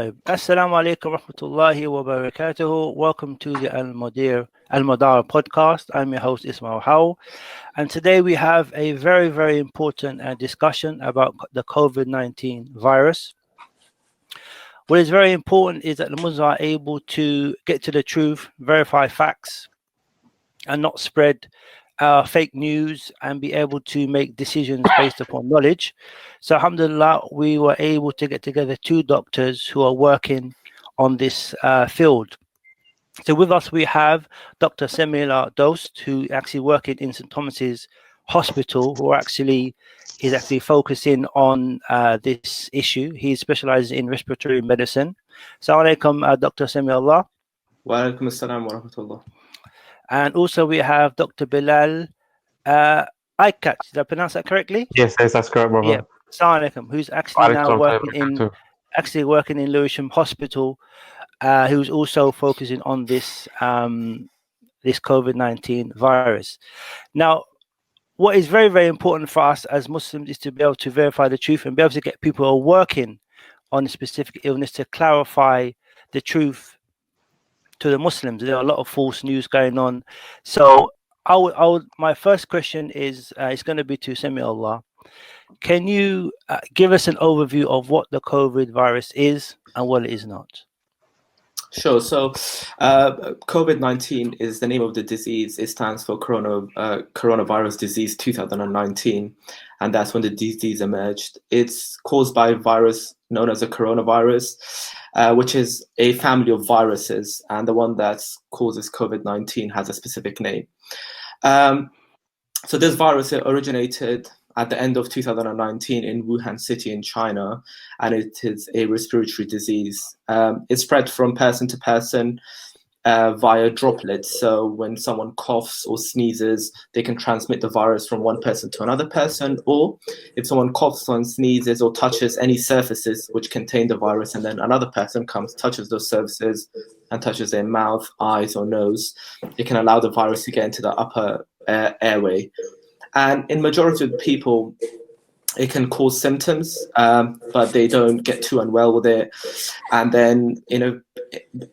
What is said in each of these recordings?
Assalamu alaikum rahmatullahi wa barakatuhu. Welcome to the Al Madar podcast. I'm your host Ismail Howell, and today we have a very important discussion about the COVID-19 virus. What is very important is that the Muslims are able to get to the truth, verify facts, and not spread fake news, and be able to make decisions based upon knowledge. So, alhamdulillah, we were able to get together two doctors who are working on this field. So, with us, we have Dr. Semila Dost, who actually working in St. Thomas's Hospital, who is actually focusing on this issue. He specializes in respiratory medicine. Assalamu alaikum, Dr. Semila. Wa alaikum assalam wa rahmatullah. And also we have Dr. Bilal Aikat. Did I pronounce that correctly? Yes, that's correct, brother. Yeah. Assalamu alaikum. Who's actually now working in Lewisham Hospital, who's also focusing on this this COVID-19 virus. Now, what is very important for us as Muslims is to be able to verify the truth and be able to get people who are working on a specific illness to clarify the truth to the Muslims. There are a lot of false news going on. So my first question is it's going to be to Semila. Can you give us an overview of what the COVID virus is and what it is not? Sure. So COVID-19 is the name of the disease. It stands for coronavirus disease 2019. And that's when the disease emerged. It's caused by a virus known as a coronavirus, which is a family of viruses. And the one that causes COVID-19 has a specific name. So this virus originated at the end of 2019 in Wuhan city in China, and it is a respiratory disease. It spread from person to person via droplets. So when someone coughs or sneezes, they can transmit the virus from one person to another person, or if someone coughs and sneezes or touches any surfaces which contain the virus, and then another person comes, touches those surfaces and touches their mouth, eyes, or nose, it can allow the virus to get into the upper airway. And in majority of people, it can cause symptoms, but they don't get too unwell with it. And then,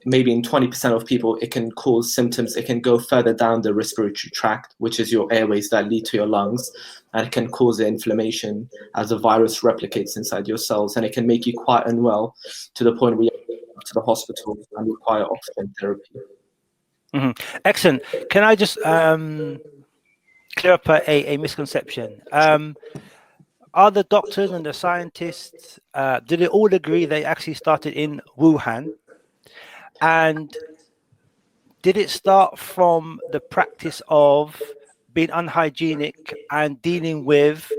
maybe in 20% of people, it can cause symptoms. It can go further down the respiratory tract, which is your airways that lead to your lungs, and it can cause inflammation as the virus replicates inside your cells, and it can make you quite unwell to the point where you go to the hospital and require oxygen therapy. Mm-hmm. Excellent. Can I just clear up a misconception? Are the doctors and the scientists, do they all agree they actually started in Wuhan? And did it start from the practice of being unhygienic and dealing with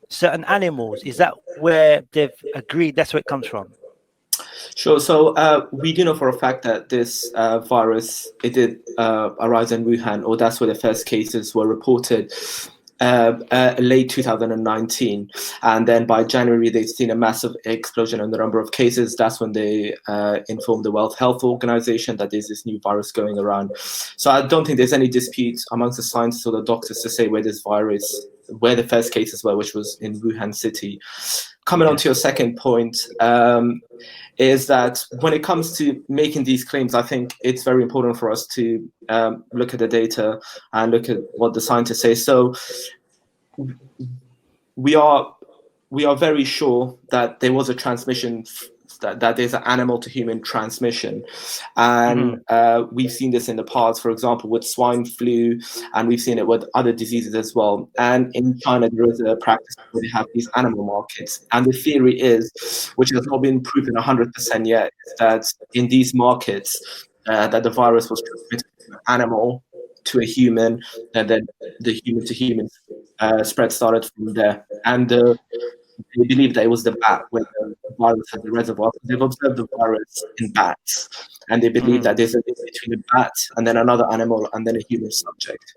certain animals? Is that where they've agreed that's where it comes from? Sure. So we do know for a fact that this virus, it did arise in Wuhan, or that's where the first cases were reported. Late 2019, and then by January they've seen a massive explosion in the number of cases. That's when they informed the World Health Organization that there's this new virus going around. So I don't think there's any dispute amongst the scientists or the doctors to say where the first cases were, which was in Wuhan city. Coming on to your second point, is that when it comes to making these claims, I think it's very important for us to look at the data and look at what the scientists say. So we are very sure that there was a transmission, that there's an animal to human transmission, and we've seen this in the past, for example, with swine flu, and we've seen it with other diseases as well. And in China, there is a practice where they have these animal markets, and the theory is, which has not been proven 100% yet, that in these markets, that the virus was transmitted from an animal to a human, and then the human to human spread started from there. And they believe that it was the bat where the virus had the reservoir. They've observed the virus in bats, and they believe that there's a link between a bat and then another animal and then a human subject.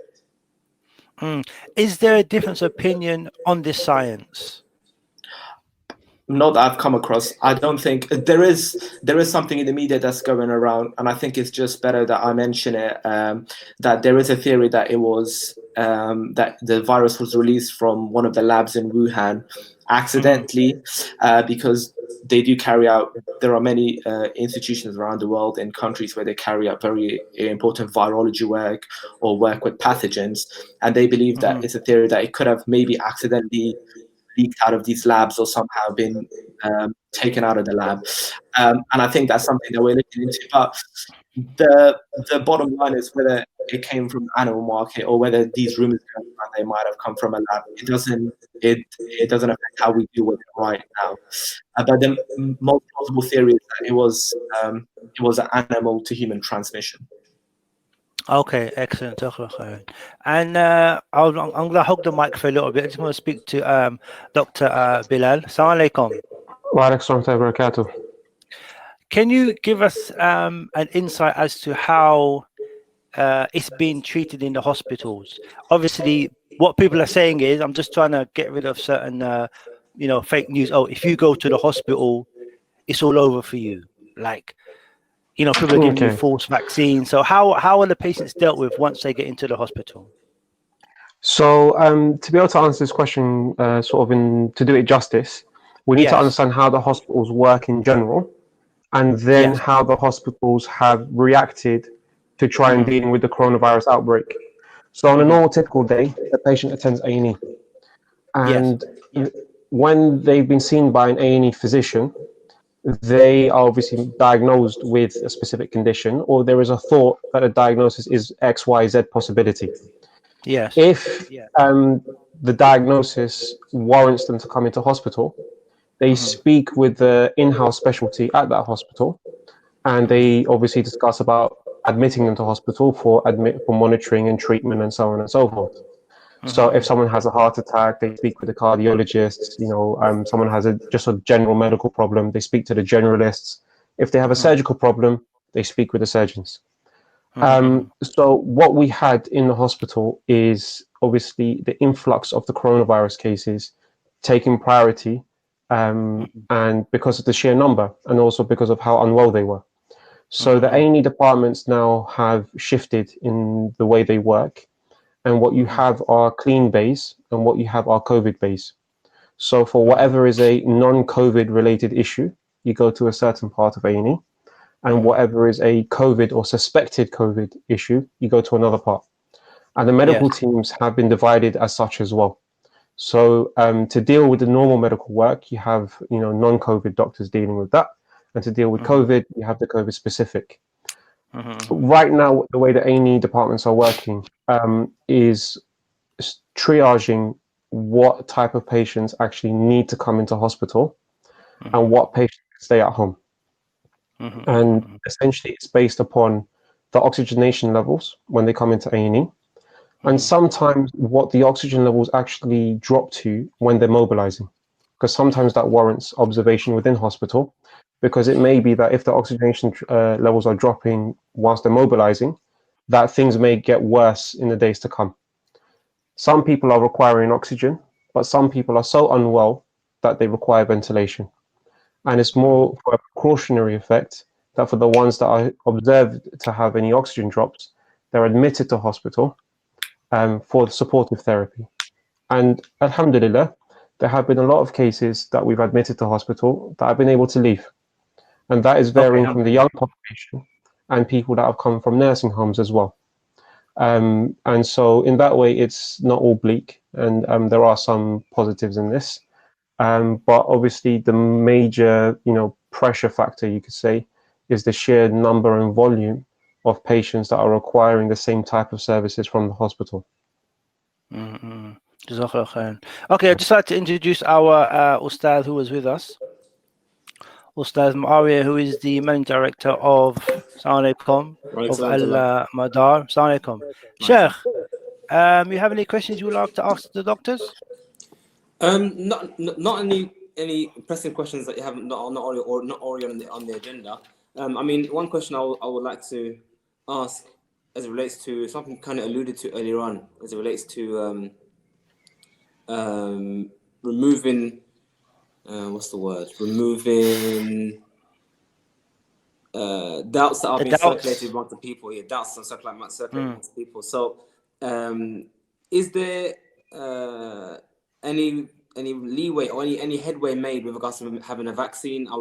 Is there a difference of opinion on this science? Not that I've come across. I don't think there is something in the media that's going around, and I think it's just better that I mention it. That there is a theory that it was that the virus was released from one of the labs in Wuhan, accidentally, because they do carry out. There are many institutions around the world in countries where they carry out very important virology work or work with pathogens, and they believe that it's a theory that it could have maybe accidentally leaked out of these labs or somehow been taken out of the lab. And I think that's something that we're looking into. But the bottom line is whether it came from the animal market or whether these rumors they might have come from a lab. It doesn't affect how we deal with it right now. But the most plausible theory is that it was an animal to human transmission. Okay, excellent. And I'm going to hug the mic for a little bit. I just want to speak to Dr. Bilal. Assalamu alaikum. Wa alaikum assalam wa barakatuh. Can you give us an insight as to how it's being treated in the hospitals? Obviously, what people are saying is, I'm just trying to get rid of certain, fake news. Oh, if you go to the hospital, it's all over for you. Like, people are giving you false vaccines. So how are the patients dealt with once they get into the hospital? So to be able to answer this question, to do it justice, we need to understand how the hospitals work in general, and then how the hospitals have reacted to try and dealing with the coronavirus outbreak. So on a normal typical day, the patient attends A&E, and when they've been seen by an A&E physician, they are obviously diagnosed with a specific condition, or there is a thought that a diagnosis is XYZ possibility. Yes. If the diagnosis warrants them to come into hospital, they speak with the in-house specialty at that hospital, and they obviously discuss about admitting them to hospital for monitoring and treatment and so on and so forth. So if someone has a heart attack, they speak with the cardiologists. Someone has just a general medical problem, they speak to the generalists. If they have a surgical problem, they speak with the surgeons. So what we had in the hospital is obviously the influx of the coronavirus cases taking priority, and because of the sheer number, and also because of how unwell they were. So the A&E departments now have shifted in the way they work. And what you have are clean bays, and what you have are COVID bays. So for whatever is a non-COVID related issue, you go to a certain part of A&E, and whatever is a COVID or suspected COVID issue, you go to another part. And the medical teams have been divided as such as well. So to deal with the normal medical work, you have non-COVID doctors dealing with that, and to deal with COVID, you have the COVID specific. Right now, the way the A&E departments are working is triaging what type of patients actually need to come into hospital and what patients stay at home. And essentially, it's based upon the oxygenation levels when they come into A&E, and sometimes what the oxygen levels actually drop to when they're mobilizing, because sometimes that warrants observation within hospital. Because it may be that if the oxygenation levels are dropping whilst they're mobilizing, that things may get worse in the days to come. Some people are requiring oxygen, but some people are so unwell that they require ventilation. And it's more for a precautionary effect that for the ones that are observed to have any oxygen drops, they're admitted to hospital for supportive therapy. And alhamdulillah, there have been a lot of cases that we've admitted to hospital that have been able to leave. And that is varying from the young population and people that have come from nursing homes as well. And so in that way, it's not all bleak, and there are some positives in this. But obviously the major, pressure factor, you could say, is the sheer number and volume of patients that are requiring the same type of services from the hospital. Okay, I'd just like to introduce our Ustad who was with us. Ustad Muawiyah, who is the managing director of Assalamu alaikum, of Al Madar. Assalamu alaikum. Sheikh, you have any questions you would like to ask the doctors? Not any pressing questions that you have not already on the agenda. I mean, one question I would like to ask, as it relates to something kind of alluded to earlier on, as it relates to removing. What's the word? Removing doubts that are being circulated amongst the people. Yeah, doubts are circulating amongst people. So, is there any leeway or any headway made with regards to having a vaccine? Are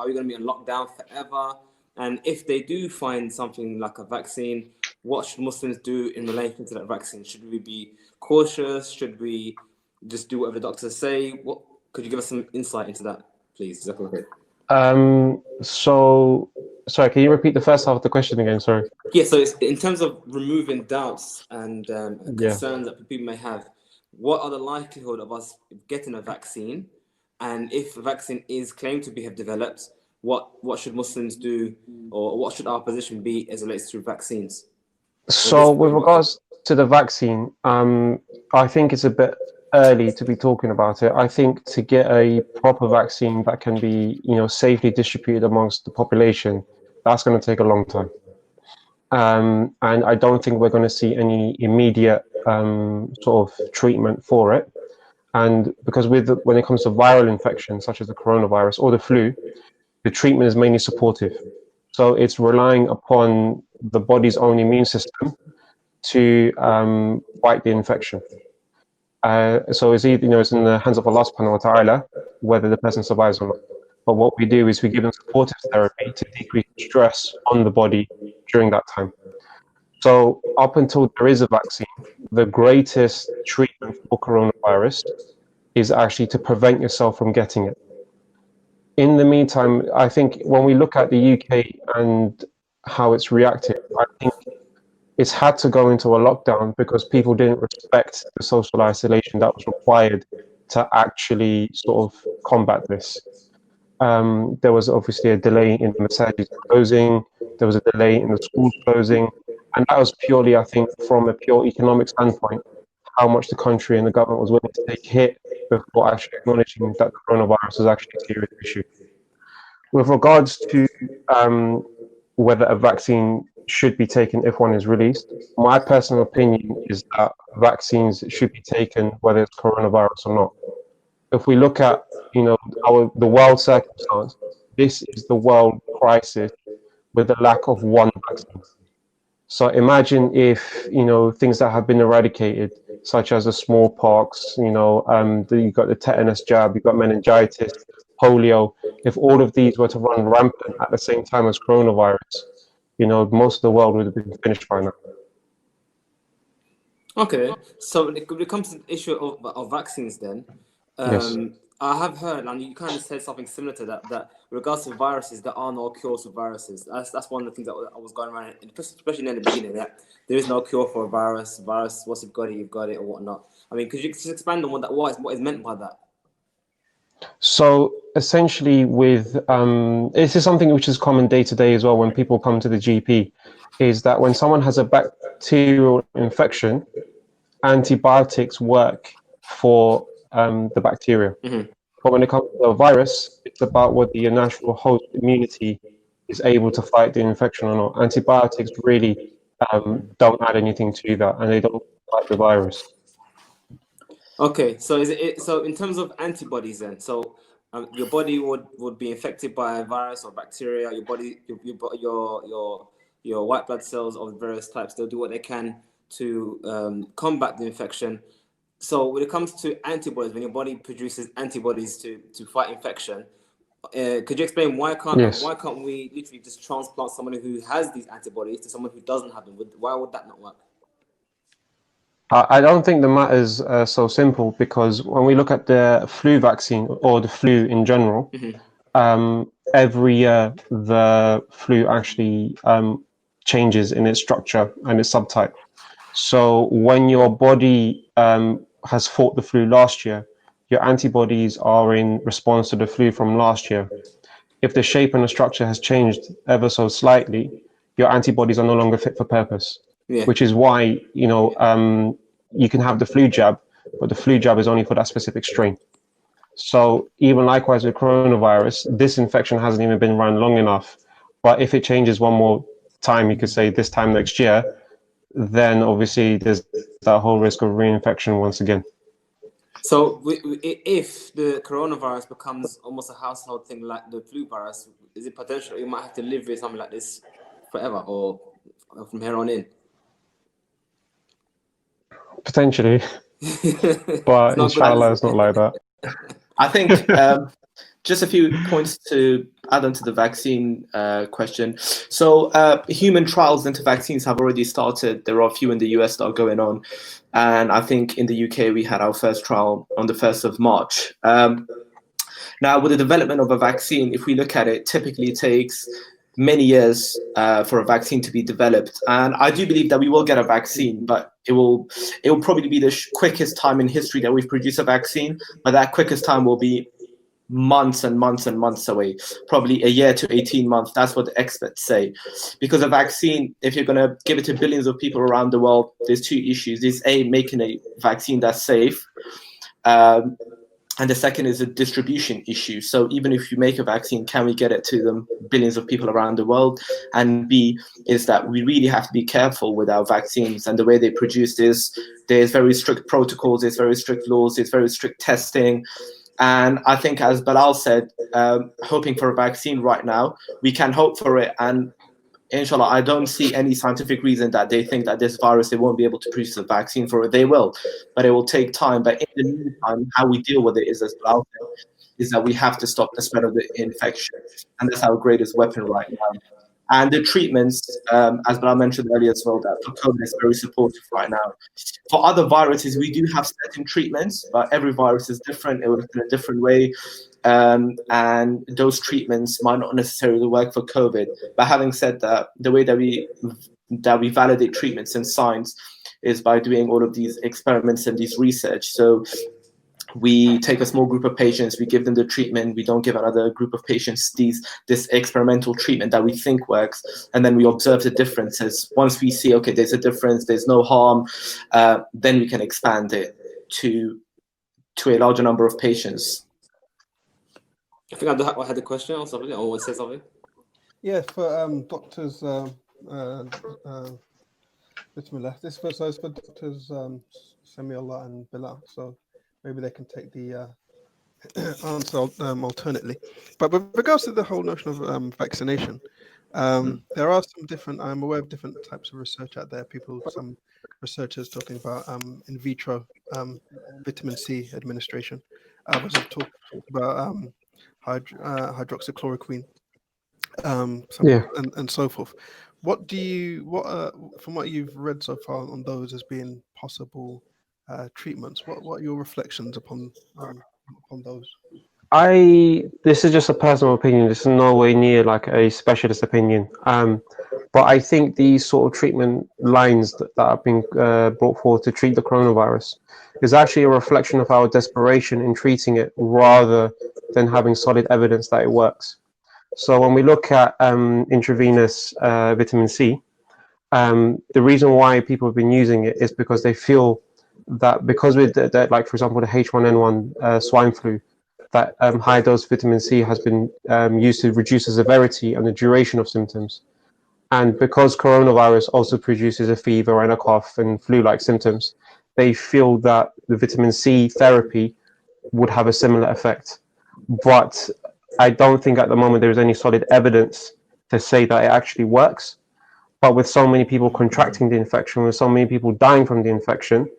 we going to be in lockdown forever? And if they do find something like a vaccine, what should Muslims do in relation to that vaccine? Should we be cautious? Should we just do whatever the doctors say? What could you give us some insight into that, please? Is that okay? So, sorry, can you repeat the first half of the question again? Sorry. Yeah, so it's in terms of removing doubts and concerns that people may have, what are the likelihood of us getting a vaccine? And if a vaccine is claimed to have developed, what should Muslims do, or what should our position be as it relates to vaccines? So with regards to the vaccine, I think it's a bit early to be talking about it. I think to get a proper vaccine that can be, safely distributed amongst the population, that's going to take a long time. And I don't think we're going to see any immediate sort of treatment for it. And because when it comes to viral infections, such as the coronavirus or the flu, the treatment is mainly supportive. So it's relying upon the body's own immune system to fight the infection. So it's either, it's in the hands of Allah subhanahu wa ta'ala whether the person survives or not. But what we do is we give them supportive therapy to decrease stress on the body during that time. So up until there is a vaccine, the greatest treatment for coronavirus is actually to prevent yourself from getting it. In the meantime, I think when we look at the UK and how it's reacted, I think it's had to go into a lockdown because people didn't respect the social isolation that was required to actually sort of combat this. There was obviously a delay in the masajid closing, there was a delay in the schools closing, and that was purely, I think, from a pure economic standpoint, how much the country and the government was willing to take a hit before actually acknowledging that coronavirus was actually a serious issue. With regards to whether a vaccine should be taken if one is released, my personal opinion is that vaccines should be taken whether it's coronavirus or not. If we look at, the world circumstance, this is the world crisis with the lack of one vaccine. So imagine if, things that have been eradicated, such as the smallpox, you've got the tetanus jab, you've got meningitis, polio, if all of these were to run rampant at the same time as coronavirus, most of the world would have been finished by now. Okay, so when it comes to the issue of vaccines then, Yes. I have heard, and you kind of said something similar to that with regards to viruses, there are no cures for viruses. That's one of the things that I was going around, especially in the beginning, that there is no cure for a virus. Once you've got it, or whatnot. I mean, could you just expand on what is meant by that? So essentially this is something which is common day to day as well when people come to the GP, is that when someone has a bacterial infection, antibiotics work for the bacteria. Mm-hmm. But when it comes to a virus, it's about whether your natural host immunity is able to fight the infection or not. Antibiotics really don't add anything to that, and they don't fight the virus. Okay, so so in terms of antibodies then, so your body would be infected by a virus or bacteria. Your body, your white blood cells of various types, they'll do what they can to combat the infection. So when it comes to antibodies, when your body produces antibodies to fight infection, could you explain why can't we literally just transplant someone who has these antibodies to someone who doesn't have them? Why would that not work? I don't think the matter is so simple, because when we look at the flu vaccine or the flu in general, mm-hmm. Every year the flu actually changes in its structure and its subtype. So when your body has fought the flu last year, your antibodies are in response to the flu from last year. If the shape and the structure has changed ever so slightly, your antibodies are no longer fit for purpose. Yeah. Which is why, you can have the flu jab, but the flu jab is only for that specific strain. So even likewise with coronavirus, this infection hasn't even been run long enough. But if it changes one more time, you could say this time next year, then obviously there's that whole risk of reinfection once again. So if the coronavirus becomes almost a household thing like the flu virus, is it potential you might have to live with something like this forever or from here on in? Potentially. But inshallah, it's not like that. I think just a few points to add on to the vaccine question. So human trials into vaccines have already started. There are a few in the US that are going on. And I think in the UK, we had our first trial on the 1st of March. Now, with the development of a vaccine, if we look at it, typically it takes many years for a vaccine to be developed. And I do believe that we will get a vaccine, but it will probably be the quickest time in history that we've produced a vaccine. But that quickest time will be months and months and months away, probably a year to 18 months. That's what the experts say. Because a vaccine, if you're going to give it to billions of people around the world, there's two issues. There's making a vaccine that's safe. And the second is a distribution issue. So even if you make a vaccine, can we get it to them, billions of people around the world? And B is that we really have to be careful with our vaccines and the way they produce this. There's very strict protocols, there's very strict laws, there's very strict testing. And I think, as Bilal said, hoping for a vaccine right now, we can hope for it. And inshallah, I don't see any scientific reason that they think that this virus, they won't be able to produce a vaccine for it. They will, but it will take time. But in the meantime, how we deal with it is, as Bilal said, is that we have to stop the spread of the infection. And that's our greatest weapon right now. And the treatments, as Bilal mentioned earlier as well, that for COVID is very supportive right now. For other viruses, we do have certain treatments, but every virus is different. It works in a different way. And those treatments might not necessarily work for COVID. But having said that, the way that we validate treatments in science is by doing all of these experiments and these research. So we take a small group of patients, we give them the treatment, we don't give another group of patients this experimental treatment that we think works, and then we observe the differences. Once we see, okay, there's a difference, there's no harm, then we can expand it to a larger number of patients. I think I had a question or something, or want to say something? Yeah, for doctors, Bismillah. This is for doctors Samiullah and Bilal, so maybe they can take the answer alternately. But with regards to the whole notion of vaccination, there are some different, I'm aware of different types of research out there. Some researchers talking about in vitro vitamin C administration. Others have talked about hydroxychloroquine, and so forth. From what you've read so far on those as being possible treatments, what are your reflections upon those? This is just a personal opinion. This is no way near like a specialist opinion. But I think these sort of treatment lines that have been brought forward to treat the coronavirus is actually a reflection of our desperation in treating it rather than having solid evidence that it works. So when we look at intravenous vitamin C, the reason why people have been using it is because they feel that because with like for example the H1N1 swine flu, that high dose vitamin C has been used to reduce the severity and the duration of symptoms. And because coronavirus also produces a fever and a cough and flu-like symptoms, they feel that the vitamin C therapy would have a similar effect. But I don't think at the moment there is any solid evidence to say that it actually works. But with so many people contracting the infection, with so many people dying from the infection,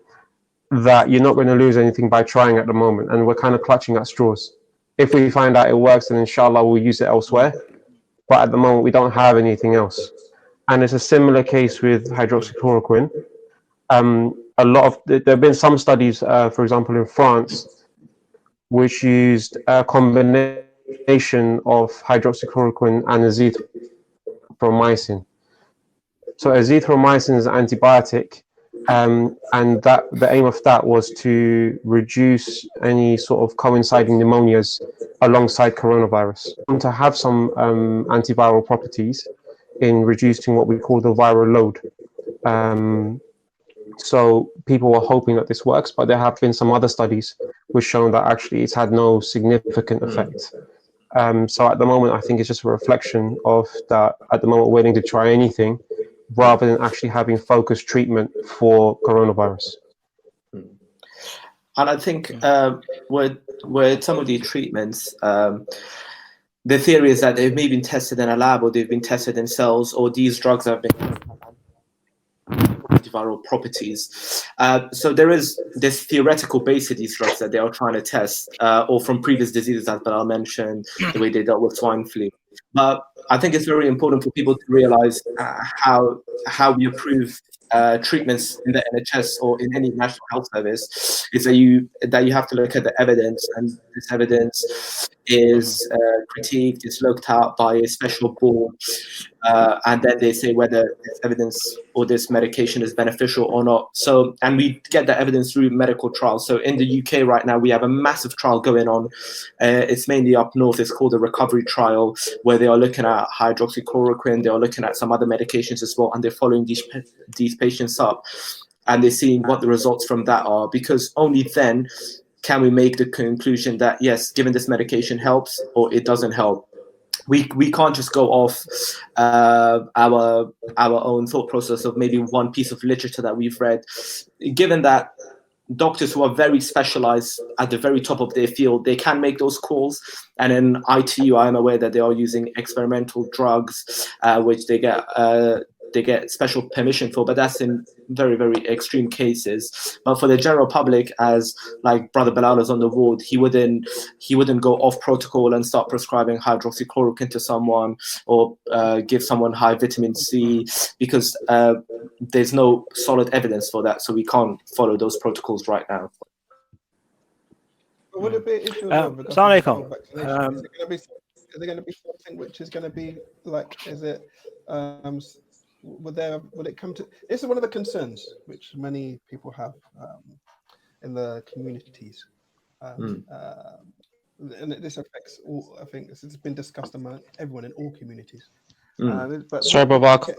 that you're not going to lose anything by trying at the moment. And we're kind of clutching at straws. If we find out it works, then inshallah we'll use it elsewhere. But at the moment we don't have anything else. And it's a similar case with hydroxychloroquine. There have been some studies, for example, in France, which used a combination of hydroxychloroquine and azithromycin. So azithromycin is an antibiotic, and that the aim of that was to reduce any sort of coinciding pneumonias alongside coronavirus, and to have some antiviral properties in reducing what we call the viral load. So people were hoping that this works, but there have been some other studies which shown that actually it's had no significant effect. So at the moment, I think it's just a reflection of that. At the moment, we're willing to try anything rather than actually having focused treatment for coronavirus. And I think with some of these treatments, the theory is that they've maybe been tested in a lab or they've been tested in cells, or these drugs have been antiviral properties. So there is this theoretical base to these drugs that they are trying to test, or from previous diseases, as Bilal mentioned, the way they dealt with swine flu. But I think it's very important for people to realize how we approve treatments in the NHS or in any national health service is that you have to look at the evidence, and this evidence is critiqued, it's looked at by a special board, and then they say whether this evidence or this medication is beneficial or not. So, and we get the evidence through medical trials. So in the UK right now, we have a massive trial going on. It's mainly up north. It's called the Recovery Trial, where they are looking at hydroxychloroquine. They are looking at some other medications as well, and they're following these patients up, and they're seeing what the results from that are, because only then can we make the conclusion that yes, given this medication helps or it doesn't help. We can't just go off our own thought process of maybe one piece of literature that we've read, given that doctors who are very specialized at the very top of their field, they can make those calls. And in ITU, I am aware that they are using experimental drugs, which they get special permission for, but that's in very, very extreme cases. But for the general public, as like Brother Bilal is on the ward, he wouldn't go off protocol and start prescribing hydroxychloroquine to someone, or give someone high vitamin C, because there's no solid evidence for that. So we can't follow those protocols right now. Would it be an issue? Assalamu alaikum. Is it going to be something which is going to be like? Is it? Would it come to? This is one of the concerns which many people have in the communities, and this affects all. I think this has been discussed among everyone in all communities. But Sorry, Babak,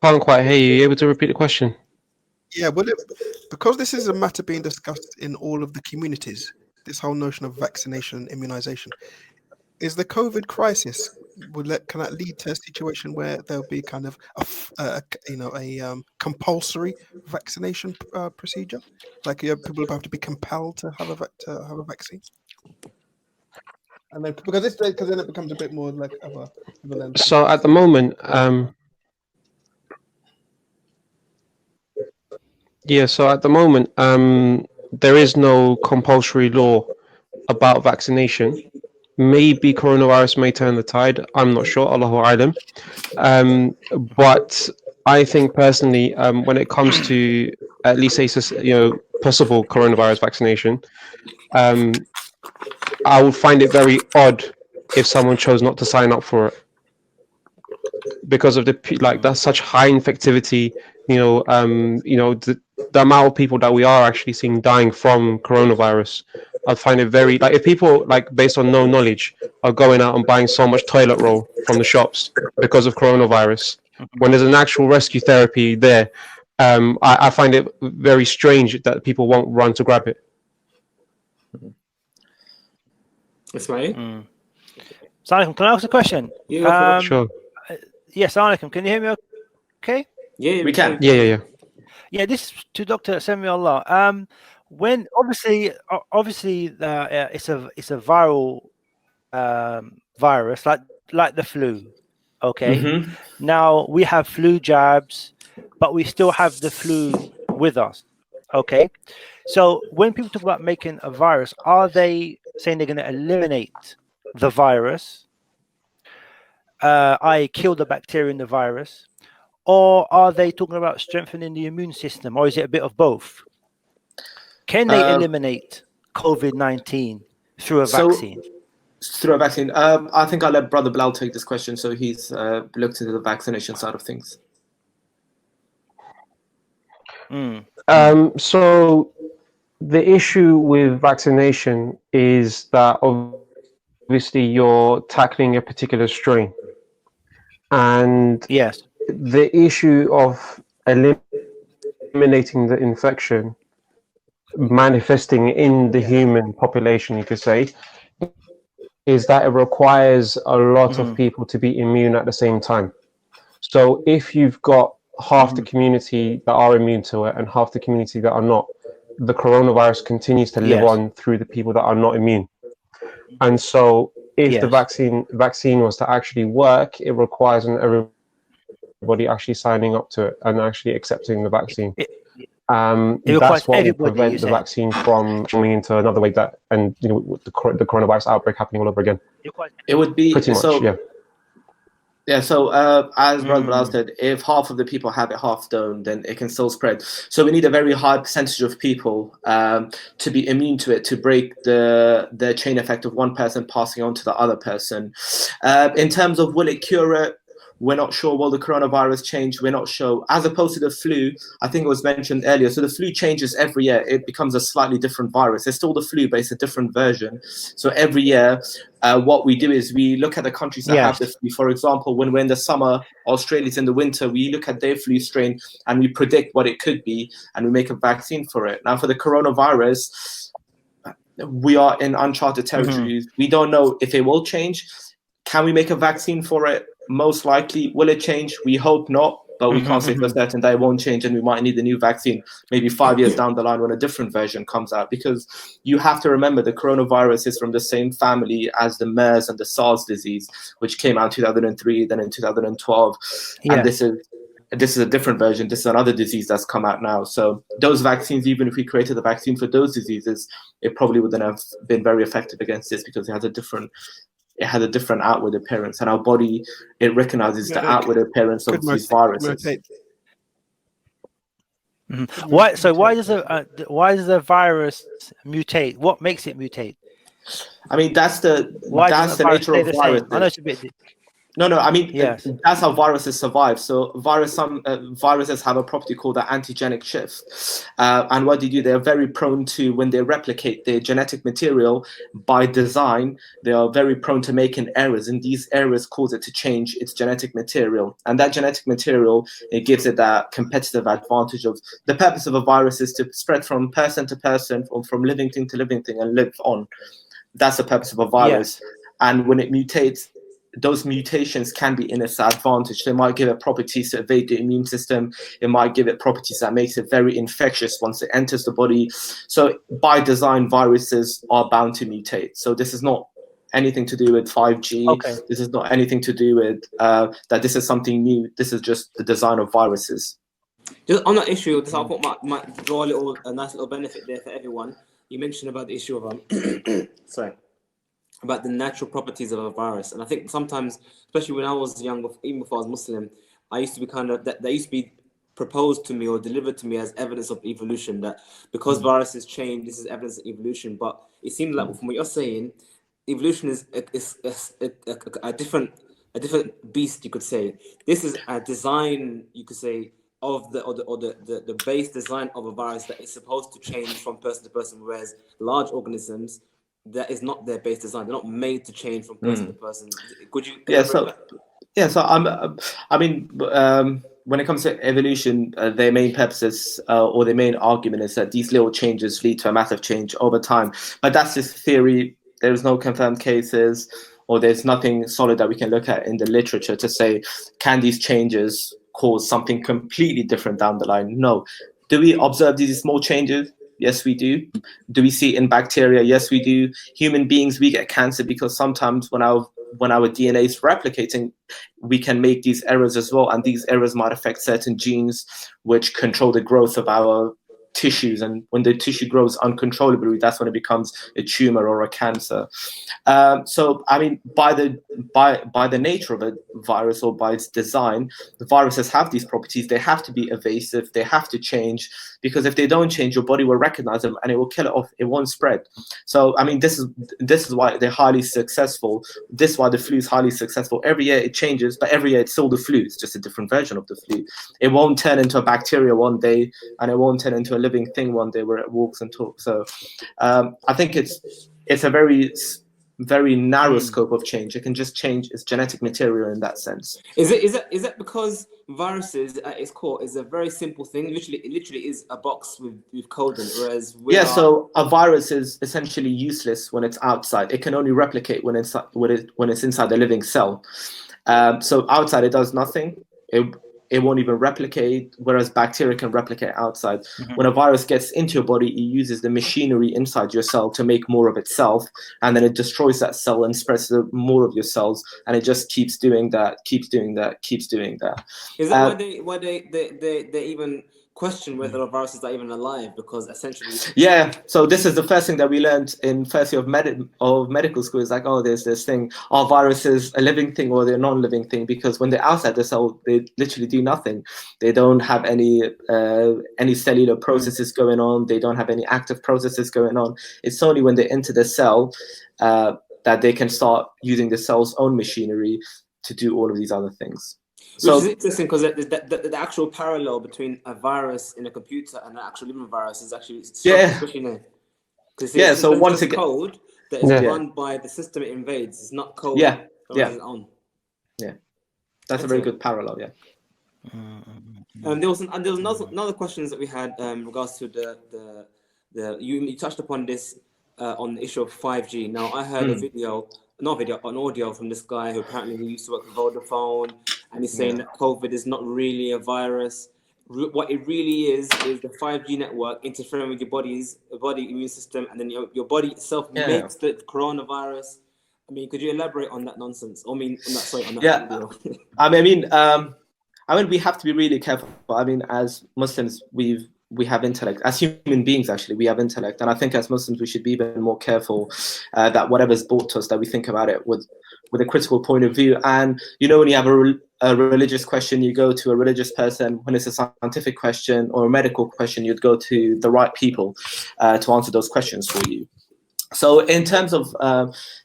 can't quite hear you. Are you able to repeat the question? Yeah, because this is a matter being discussed in all of the communities, this whole notion of vaccination and immunization, is the COVID crisis, can that lead to a situation where there'll be kind of a compulsory vaccination procedure, like people have to be compelled to have a vaccine? And then because then it becomes a bit more like So at the moment, there is no compulsory law about vaccination. Maybe coronavirus may turn the tide. I'm not sure. Allahu A'lam. But I think personally, when it comes to at least possible coronavirus vaccination, I would find it very odd if someone chose not to sign up for it, because of that's such high infectivity. The amount of people that we are actually seeing dying from coronavirus. I'd find it very, if people, based on no knowledge, are going out and buying so much toilet roll from the shops because of coronavirus, when there's an actual rescue therapy there, I find it very strange that people won't run to grab it. Ismail? Assalamu alaikum. Can I ask a question? Yeah, sure. Yes, Assalamu alaikum. Can you hear me okay? Yeah, we can. Yeah. Yeah, this is to Dr. Semiullah. When obviously it's a viral virus like the flu. Okay. Mm-hmm. Now we have flu jabs, but we still have the flu with us. Okay. So when people talk about making a virus, are they saying they're going to eliminate the virus, i.e. kill the bacteria in the virus, or are they talking about strengthening the immune system, or is it a bit of both? Can they eliminate COVID-19 through a vaccine? Through a vaccine. I think I'll let Brother Bilal take this question. So he's looked into the vaccination side of things. So the issue with vaccination is that obviously you're tackling a particular strain. And yes, the issue of eliminating the infection manifesting in the human population, you could say, is that it requires a lot of people to be immune at the same time. So if you've got half the community that are immune to it and half the community that are not, the coronavirus continues to live on through the people that are not immune. And so if the vaccine was to actually work, it requires an everybody actually signing up to it and actually accepting the vaccine. It requires That's what will everybody, prevent you the say? vaccine from coming into another wave that, and with the coronavirus outbreak happening all over again. It would be Pretty much, so. yeah. Yeah, so as Brother Bilal Mm. said, if half of the people have it, half don't, then it can still spread. So we need a very high percentage of people to be immune to it, to break the chain effect of one person passing on to the other person. In terms of will it cure it, we're not sure. Will the coronavirus change? We're not sure. As opposed to the flu, I think it was mentioned earlier. So the flu changes every year. It becomes a slightly different virus. It's still the flu, but it's a different version. So every year, what we do is we look at the countries that have the Yes. flu. For example, when we're in the summer, Australia's in the winter, we look at their flu strain and we predict what it could be, and we make a vaccine for it. Now, for the coronavirus, we are in uncharted territories. We don't know if it will change. Can we make a vaccine for it? Most likely. Will it change? We hope not, but we can't say for certain that it won't change, and we might need a new vaccine maybe 5 years down the line when a different version comes out. Because you have to remember the coronavirus is from the same family as the MERS and the SARS disease, which came out in 2003, then in 2012, and Yes. this is a different version. This is another disease that's come out now. So those vaccines, even if we created a vaccine for those diseases, it probably wouldn't have been very effective against this, because it has a different outward appearance, and our body, it recognizes the outward appearance of these viruses. Mutate. Why? So why does a virus mutate? What makes it mutate? I mean, that's the Why that's doesn't the a virus nature stay of the same? viruses. I know it's a bit. No, I mean, Yes. that's how viruses survive. So some viruses have a property called the antigenic shift. And what they do, they're very prone to, when they replicate their genetic material by design, they are very prone to making errors. And these errors cause it to change its genetic material. And that genetic material, it gives it that competitive advantage of, the purpose of a virus is to spread from person to person, from living thing to living thing, and live on. That's the purpose of a virus. And when it mutates, those mutations can be in its advantage. They might give it properties to evade the immune system. It might give it properties that makes it very infectious once it enters the body. So by design, viruses are bound to mutate. So this is not anything to do with 5G. Okay. This is not anything to do with that this is something new. This is just the design of viruses. Just on that issue, I thought might draw a nice little benefit there for everyone. You mentioned about the issue of about the natural properties of a virus, and I think sometimes, especially when I was young, even before I was Muslim, I used to be that used to be proposed to me or delivered to me as evidence of evolution, that because viruses change, this is evidence of evolution. But it seems like from what you're saying, evolution is a different beast, you could say. This is a design, you could say, of the base design of a virus that is supposed to change from person to person, whereas large organisms, that is not their base design. They're not made to change from person to person. Could you? So I mean, when it comes to evolution, their main purposes or their main argument is that these little changes lead to a massive change over time. But that's just theory. There is no confirmed cases, or there's nothing solid that we can look at in the literature to say, can these changes cause something completely different down the line? No. Do we observe these small changes? Yes, we do. Do we see it in bacteria? Yes, we do. Human beings, we get cancer because sometimes when our DNA is replicating, we can make these errors as well, and these errors might affect certain genes which control the growth of our tissues, and when the tissue grows uncontrollably, that's when it becomes a tumor or a cancer. So I mean, by the nature of a virus, or by its design, the viruses have these properties. They have to be evasive, they have to change, because if they don't change, your body will recognize them and it will kill it off. It won't spread. So I mean, this is why they're highly successful. This is why the flu is highly successful. Every year it changes, but every year it's still the flu. It's just a different version of the flu. It won't turn into a bacteria one day, and it won't turn into a living thing one day where it walks and talks. So I think it's a very narrow scope of change. It can just change its genetic material in that sense. Is it because viruses at its core is a very simple thing? It literally is a box with code in it, whereas so a virus is essentially useless when it's outside. It can only replicate when it's inside the living cell. So outside it does nothing. it won't even replicate, whereas bacteria can replicate outside. Mm-hmm. When a virus gets into your body, it uses the machinery inside your cell to make more of itself, and then it destroys that cell and spreads to more of your cells, and it just keeps doing that, keeps doing that, keeps doing that. Is that why they even question whether a virus is even alive? Because essentially, yeah. So this is the first thing that we learned in first year of medical school. Is like, oh, there's this thing: are viruses a living thing or they're non-living thing? Because when they're outside the cell, they literally do nothing. They don't have any cellular processes going on. They don't have any active processes going on. It's only when they enter the cell that they can start using the cell's own machinery to do all of these other things. Which is interesting, because the actual parallel between a virus in a computer and an actual living virus is actually especially now. Yeah, so once again, code that is run by the system it invades. It's not code that runs its own. Yeah, that's a very good parallel. Yeah. There was another questions that we had in regards to the you touched upon this on the issue of 5G. Now I heard an audio from this guy who apparently used to work with Vodafone, and he's saying that COVID is not really a virus. What it really is the 5G network interfering with your body immune system, and then your body itself makes the coronavirus. I mean, could you elaborate on that nonsense? On that video. I mean, we have to be really careful. I mean, as Muslims, we have intellect. As human beings, actually, we have intellect, and I think as Muslims, we should be even more careful that whatever's brought to us, that we think about it with a critical point of view. And when you have a religious question, you go to a religious person. When it's a scientific question or a medical question, you'd go to the right people to answer those questions for you. So in terms of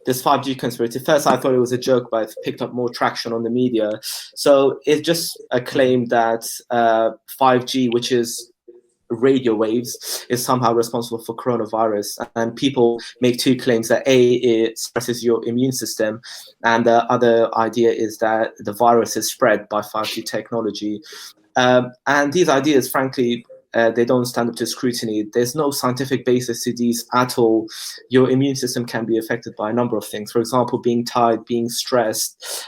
this 5G conspiracy, first I thought it was a joke, but it's picked up more traction on the media. So it's just a claim that 5G, which is radio waves, is somehow responsible for coronavirus. And people make two claims: that A, it suppresses your immune system, and the other idea is that the virus is spread by 5G technology. And these ideas, frankly, they don't stand up to scrutiny. There's no scientific basis to these at all. Your immune system can be affected by a number of things. For example, being tired, being stressed,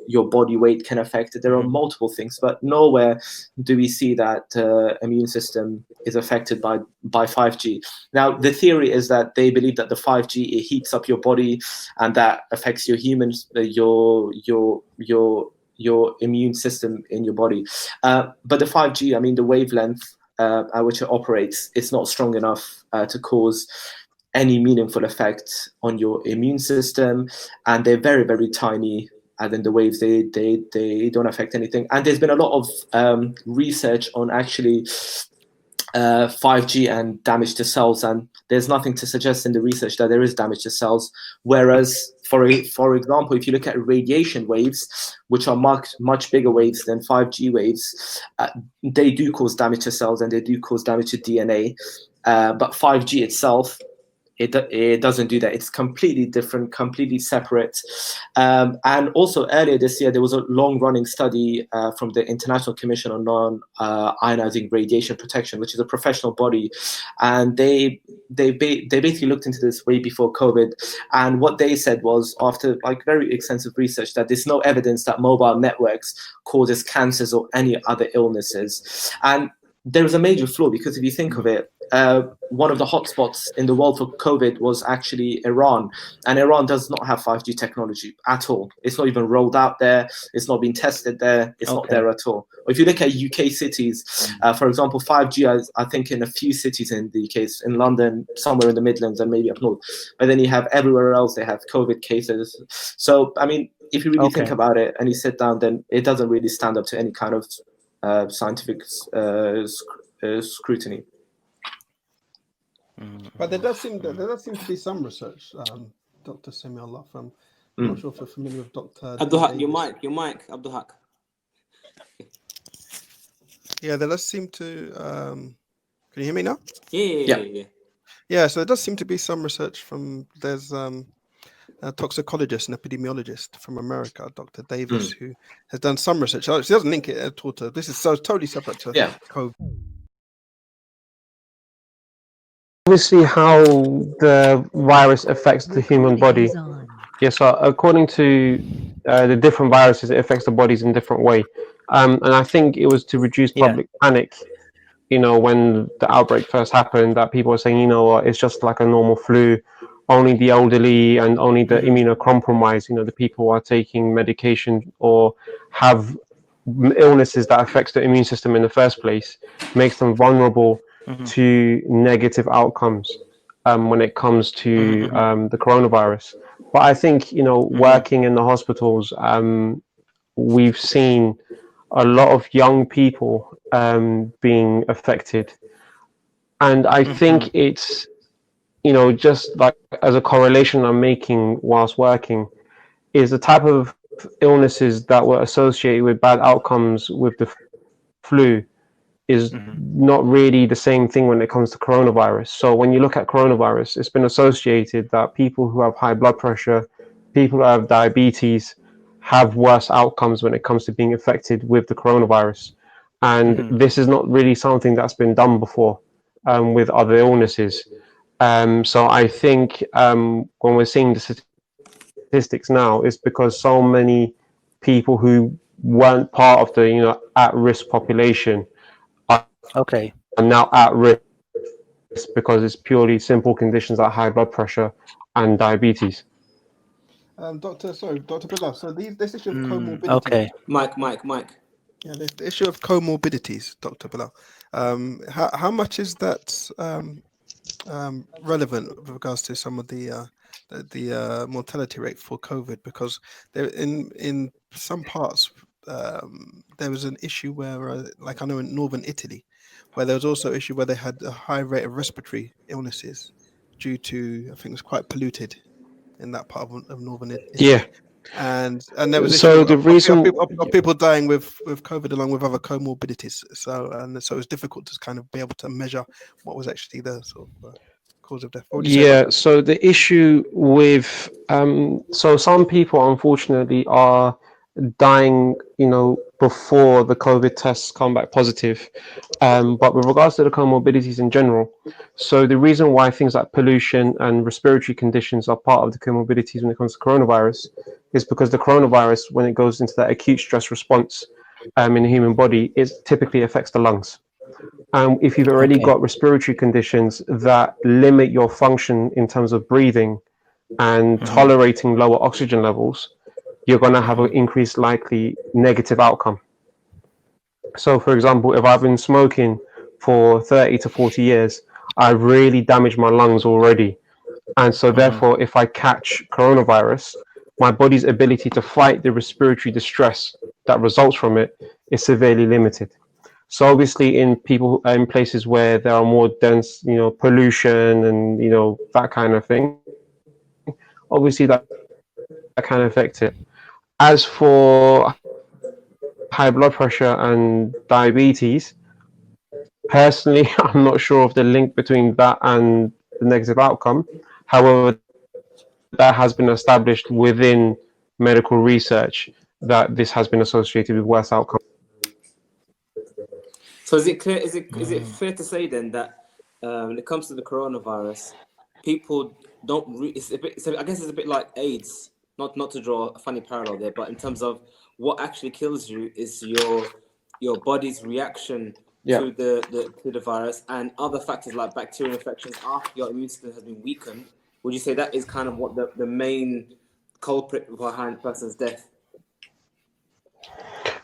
your body weight can affect it. There are multiple things, but nowhere do we see that immune system is affected by 5G. Now, the theory is that they believe that the 5G, it heats up your body, and that affects your your immune system in your body. But the 5G, I mean, the wavelength at which it operates, it's not strong enough to cause any meaningful effect on your immune system, and they're very, very tiny. And then the waves, they don't affect anything. And there's been a lot of research on actually 5G and damage to cells, and there's nothing to suggest in the research that there is damage to cells. Whereas, for example, if you look at radiation waves, which are much bigger waves than 5G waves, they do cause damage to cells and they do cause damage to DNA. But 5G itself, it doesn't do that. It's completely different, completely separate. And also earlier this year, there was a long-running study from the International Commission on Non-Ionizing Radiation Protection, which is a professional body. And they basically looked into this way before COVID. And what they said was, after very extensive research, that there's no evidence that mobile networks causes cancers or any other illnesses. And there is a major flaw, because if you think of it, one of the hotspots in the world for COVID was actually Iran, and Iran does not have 5G technology at all. It's not even rolled out there. It's not been tested there. It's not there at all. If you look at UK cities, for example, 5G, I think in a few cities in the UK, in London, somewhere in the Midlands, and maybe up north. But then you have everywhere else, they have COVID cases. So, I mean, if you really think about it and you sit down, then it doesn't really stand up to any kind of scientific scrutiny. But there does seem to be some research, Dr. Samiullah, from I'm not sure if you're familiar with Dr. Abdulhaq, your mic, Abdulhaq. Yeah, there does seem to. Can you hear me now? Yeah. So there does seem to be some research from there's a toxicologist and epidemiologist from America, Dr. Davis, who has done some research. She doesn't link it at all to this. Is so totally separate to COVID. Obviously, how the virus affects the human body. Yes, so according to the different viruses, it affects the bodies in a different way. And I think it was to reduce Yeah. public panic. You know, when the outbreak first happened, that people were saying, you know, it's just like a normal flu. Only the elderly and only the immunocompromised, you know, the people who are taking medication or have illnesses that affects the immune system in the first place, makes them vulnerable to negative outcomes when it comes to the coronavirus. But I think, you know, working in the hospitals, we've seen a lot of young people being affected. And I think it's, you know, just like as a correlation I'm making whilst working, is the type of illnesses that were associated with bad outcomes with the flu is not really the same thing when it comes to coronavirus. So when you look at coronavirus, it's been associated that people who have high blood pressure, people who have diabetes, have worse outcomes when it comes to being affected with the coronavirus. And this is not really something that's been done before with other illnesses. So I think when we're seeing the statistics now, it's because so many people who weren't part of the, you know, at-risk population Okay. are now at risk because it's purely simple conditions like high blood pressure and diabetes. Dr. Bilal. So this issue of comorbidity. Okay. Mike. Yeah, the issue of comorbidities, Dr. Bilal. How much is that relevant with regards to some of the mortality rate for COVID? Because there in some parts there was an issue where, like I know in northern Italy, where there was also an issue where they had a high rate of respiratory illnesses due to, I think it was quite polluted in that part of northern Italy. Yeah. And there was So issue the reason, of people dying with COVID along with other comorbidities. So it's difficult to kind of be able to measure what was actually the sort of cause of death. What would you say about yeah. that? So the issue with, so some people unfortunately are dying, you know, before the COVID tests come back positive. But with regards to the comorbidities in general, so the reason why things like pollution and respiratory conditions are part of the comorbidities when it comes to coronavirus is because the coronavirus, when it goes into that acute stress response in the human body, it typically affects the lungs. If you've already Okay. got respiratory conditions that limit your function in terms of breathing and tolerating lower oxygen levels, you're going to have an increased likely negative outcome. So, for example, if I've been smoking for 30 to 40 years, I've really damaged my lungs already. And so, therefore, if I catch coronavirus, my body's ability to fight the respiratory distress that results from it is severely limited. So, obviously, in people in places where there are more dense, you know, pollution and, you know, that kind of thing, obviously that can affect it. As for high blood pressure and diabetes, personally, I'm not sure of the link between that and the negative outcome. However, that has been established within medical research that this has been associated with worse outcomes. So is it clear? Is it fair to say then that when it comes to the coronavirus, people don't? I guess it's a bit like AIDS. Not to draw a funny parallel there, but in terms of what actually kills you is your body's reaction to the virus and other factors like bacterial infections after your immune system has been weakened. Would you say that is kind of what the main culprit behind the person's death?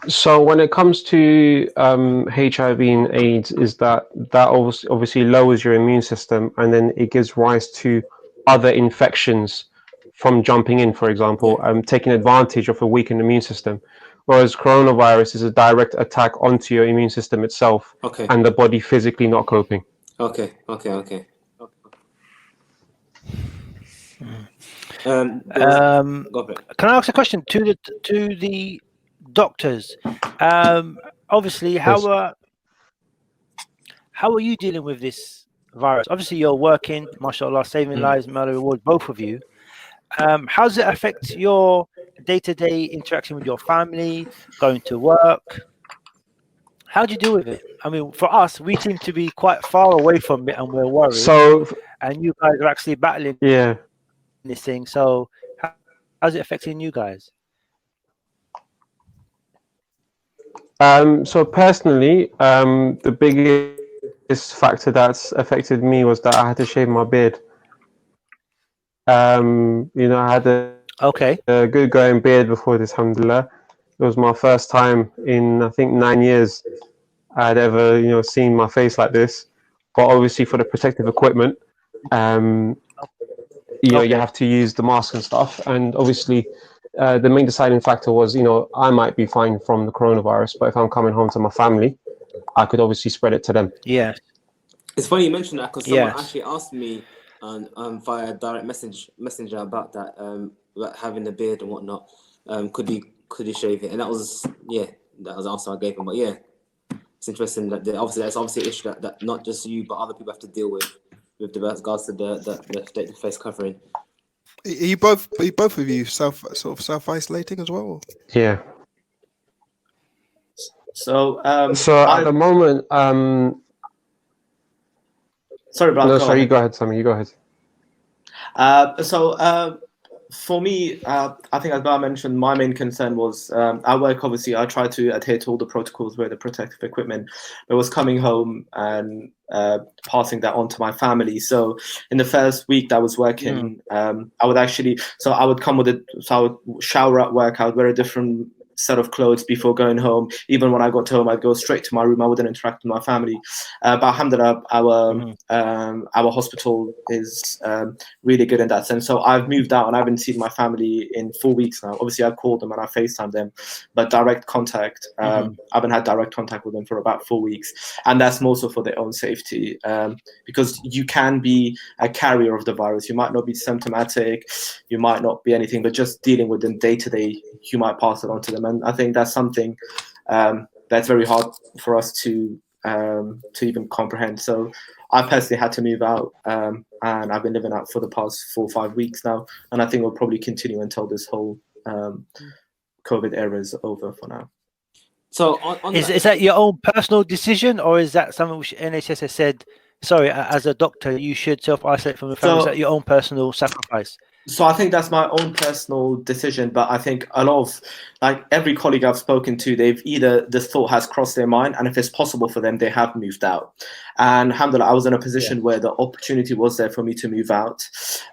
So when it comes to HIV and AIDS, is that obviously lowers your immune system, and then it gives rise to other infections from jumping in, for example, taking advantage of a weakened immune system. Whereas coronavirus is a direct attack onto your immune system itself, and the body physically not coping. Okay. Can I ask a question to the doctors? Obviously, how are you dealing with this virus? Obviously, you're working, mashallah, saving lives, may Allah reward both of you. How does it affect your day-to-day interaction with your family, going to work? How do you deal with it? I mean, for us, we seem to be quite far away from it, and we're worried. So, and you guys are actually battling this thing. So, how's it affecting you guys? So personally, the biggest factor that's affected me was that I had to shave my beard. I had Okay. a good going beard before this, alhamdulillah. It was my first time in, I think, 9 years I'd ever, seen my face like this. But obviously, for the protective equipment, um, you Okay. have to use the mask and stuff. And obviously, the main deciding factor was, I might be fine from the coronavirus, but if I'm coming home to my family, I could obviously spread it to them. Yes. It's funny you mentioned that because someone Yes. actually asked me via direct messenger about that, about having a beard and whatnot. Could he shave it? And that was the answer I gave him. But yeah, it's interesting that that's obviously an issue that not just you but other people have to deal with regards to the face covering. Are you both of you self isolating as well? Or? Yeah. So So at the moment, sorry, brother. no, go sorry, ahead. you go ahead, Sammy. You go ahead. For me, I think as I mentioned, my main concern was at work. Obviously, I try to adhere to all the protocols with the protective equipment. But was coming home and passing that on to my family. So in the first week that I was working, I would come with it. So I would shower at work. I would wear a different set of clothes before going home. Even when I got home, I'd go straight to my room. I wouldn't interact with my family. But alhamdulillah, our hospital is really good in that sense. So I've moved out and I haven't seen my family in 4 weeks now. Obviously, I called them and I FaceTimed them, but direct contact, I haven't had direct contact with them for about 4 weeks. And that's mostly for their own safety, because you can be a carrier of the virus. You might not be symptomatic, you might not be anything, but just dealing with them day to day, you might pass it on to them. And I think that's something that's very hard for us to even comprehend. So I personally had to move out, and I've been living out for the past 4 or 5 weeks now, and I think we'll probably continue until this whole COVID era is over for now. So is that your own personal decision, or is that something which NHS has said? Sorry, as a doctor, you should self-isolate from the family. Is that your own personal sacrifice? So I think that's my own personal decision, but I think a lot of, like every colleague I've spoken to, they've either this thought has crossed their mind, and if it's possible for them, they have moved out. And alhamdulillah, I was in a position where the opportunity was there for me to move out.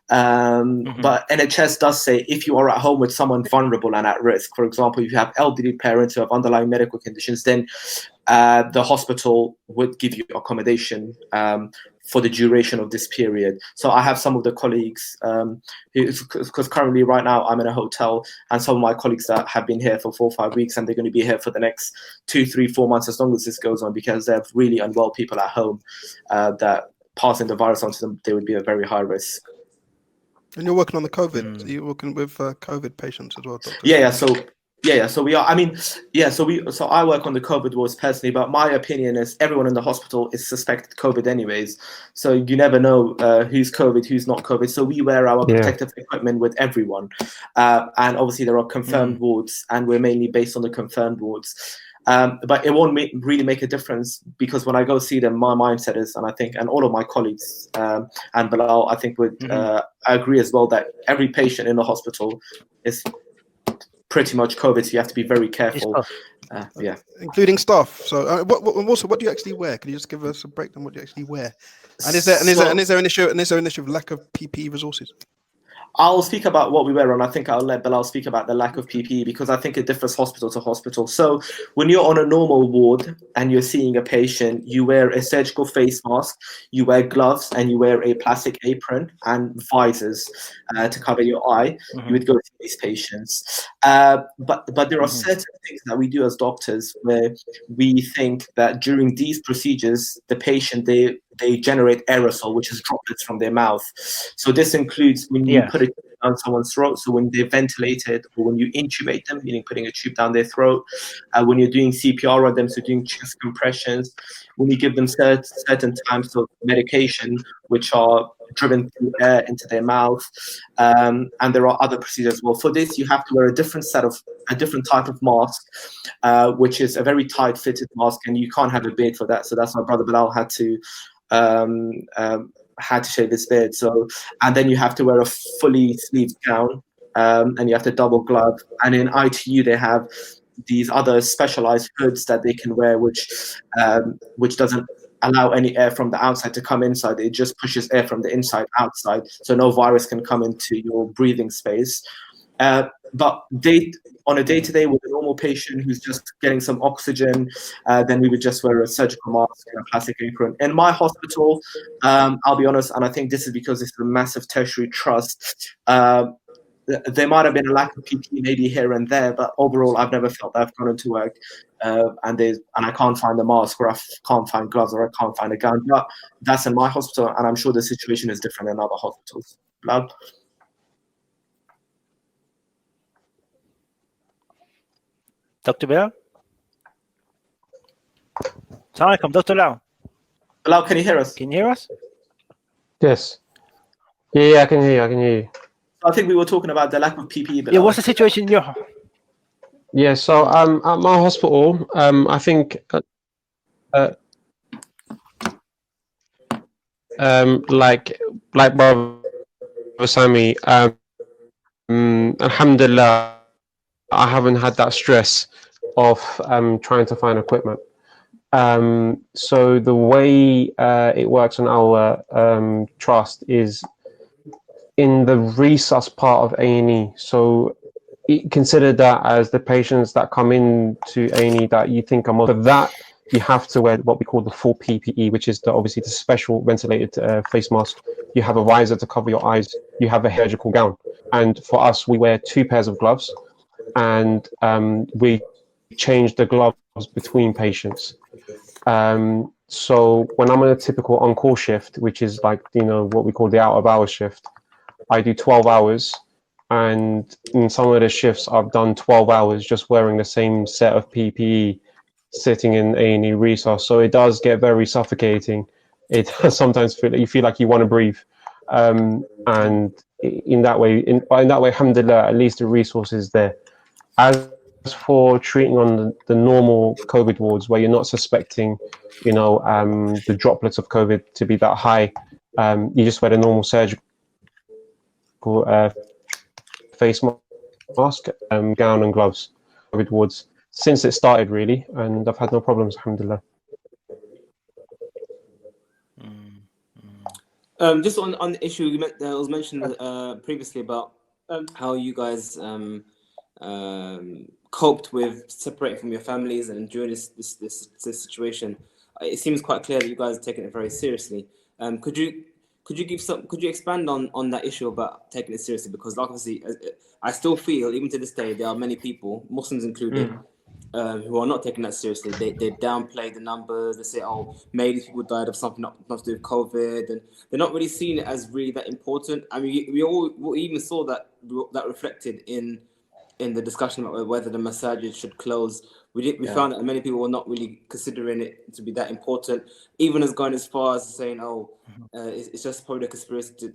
But NHS does say if you are at home with someone vulnerable and at risk, for example, if you have elderly parents who have underlying medical conditions, then the hospital would give you accommodation for the duration of this period. So I have some of the colleagues, because currently right now I'm in a hotel, and some of my colleagues that have been here for 4 or 5 weeks, and they're going to be here for the next 2, 3, 4 months as long as this goes on, because they have really unwell people at home that passing the virus on to them, they would be a very high risk. And you're working on the COVID. You're working with COVID patients as well, Doctor? So we are. So I work on the COVID wards personally, but my opinion is everyone in the hospital is suspected COVID anyways. So you never know who's COVID, who's not COVID. So we wear our protective equipment with everyone, and obviously there are confirmed wards, and we're mainly based on the confirmed wards. But it won't really make a difference, because when I go see them, my mindset is, and I think, and all of my colleagues and Bilal, I think would agree as well, that every patient in the hospital is pretty much COVID, so you have to be very careful. Including staff. So, what do you actually wear? Can you just give us a breakdown what you actually wear? And is there an issue of lack of PPE resources? I'll speak about what we wear, and I think I'll let Bilal speak about the lack of PPE, because I think it differs hospital to hospital. So when you're on a normal ward and you're seeing a patient, you wear a surgical face mask, you wear gloves, and you wear a plastic apron and visors to cover your eye. You would go to these patients. But there are certain things that we do as doctors where we think that during these procedures, the patient, they generate aerosol, which is droplets from their mouth. So this includes when you put it down someone's throat, so when they're ventilated, or when you intubate them, meaning putting a tube down their throat, when you're doing CPR on them, so doing chest compressions, when you give them certain types of medication, which are driven through air into their mouth, and there are other procedures as well. For this, you have to wear a different type of mask, which is a very tight fitted mask, and you can't have a beard for that. So that's why Brother Bilal had to shave his beard. So, and then you have to wear a fully sleeved gown, and you have to double glove. And in ITU, they have these other specialized hoods that they can wear, which doesn't allow any air from the outside to come inside. It just pushes air from the inside outside, so no virus can come into your breathing space. But on a day-to-day with a normal patient who's just getting some oxygen, then we would just wear a surgical mask and a plastic apron. In my hospital, I'll be honest, and I think this is because it's a massive tertiary trust, there might have been a lack of PPE maybe here and there, but overall, I've never felt that I've gone into work and I can't find a mask, or I can't find gloves, or I can't find a gown. But that's in my hospital, and I'm sure the situation is different in other hospitals. Bilal? Dr. Bilal? Assalamu alaikum, Dr. Lau. Bilal, can you hear us? Can you hear us? Yes. Yeah, I can hear you. I think we were talking about the lack of PPE. Bilal. Yeah, what's the situation in your... Yeah, so at my hospital, I think like Brother Sami, alhamdulillah, I haven't had that stress of trying to find equipment. So the way it works on our trust is in the resus part of A&E. So consider that as the patients that come in to A&E that you think are most. For that, you have to wear what we call the full PPE, which is obviously the special ventilated face mask. You have a visor to cover your eyes. You have a surgical gown. And for us, we wear 2 pairs of gloves, and we change the gloves between patients. So when I'm on a typical on-call shift, which is like, what we call the out-of-hours shift, I do 12 hours. And in some of the shifts, I've done 12 hours just wearing the same set of PPE, sitting in A&E resource. So it does get very suffocating. It does sometimes you feel like you want to breathe. And in that way, alhamdulillah, at least the resource is there. As for treating on the normal COVID wards where you're not suspecting, the droplets of COVID to be that high, you just wear the normal surgical face mask, gown and gloves. COVID wards since it started really, and I've had no problems, alhamdulillah. Just on the issue that was mentioned previously about how you guys coped with separating from your families and enduring this situation. It seems quite clear that you guys are taking it very seriously. Could you expand on that issue about taking it seriously? Because obviously, I still feel even to this day there are many people, Muslims included, who are not taking that seriously. They downplay the numbers. They say, "Oh, maybe people died of something not to do with COVID," and they're not really seeing it as really that important. I mean, we even saw that reflected in the discussion about whether the masajid should close. We found that many people were not really considering it to be that important, even as going as far as saying, "Oh, it's just probably a conspiracy to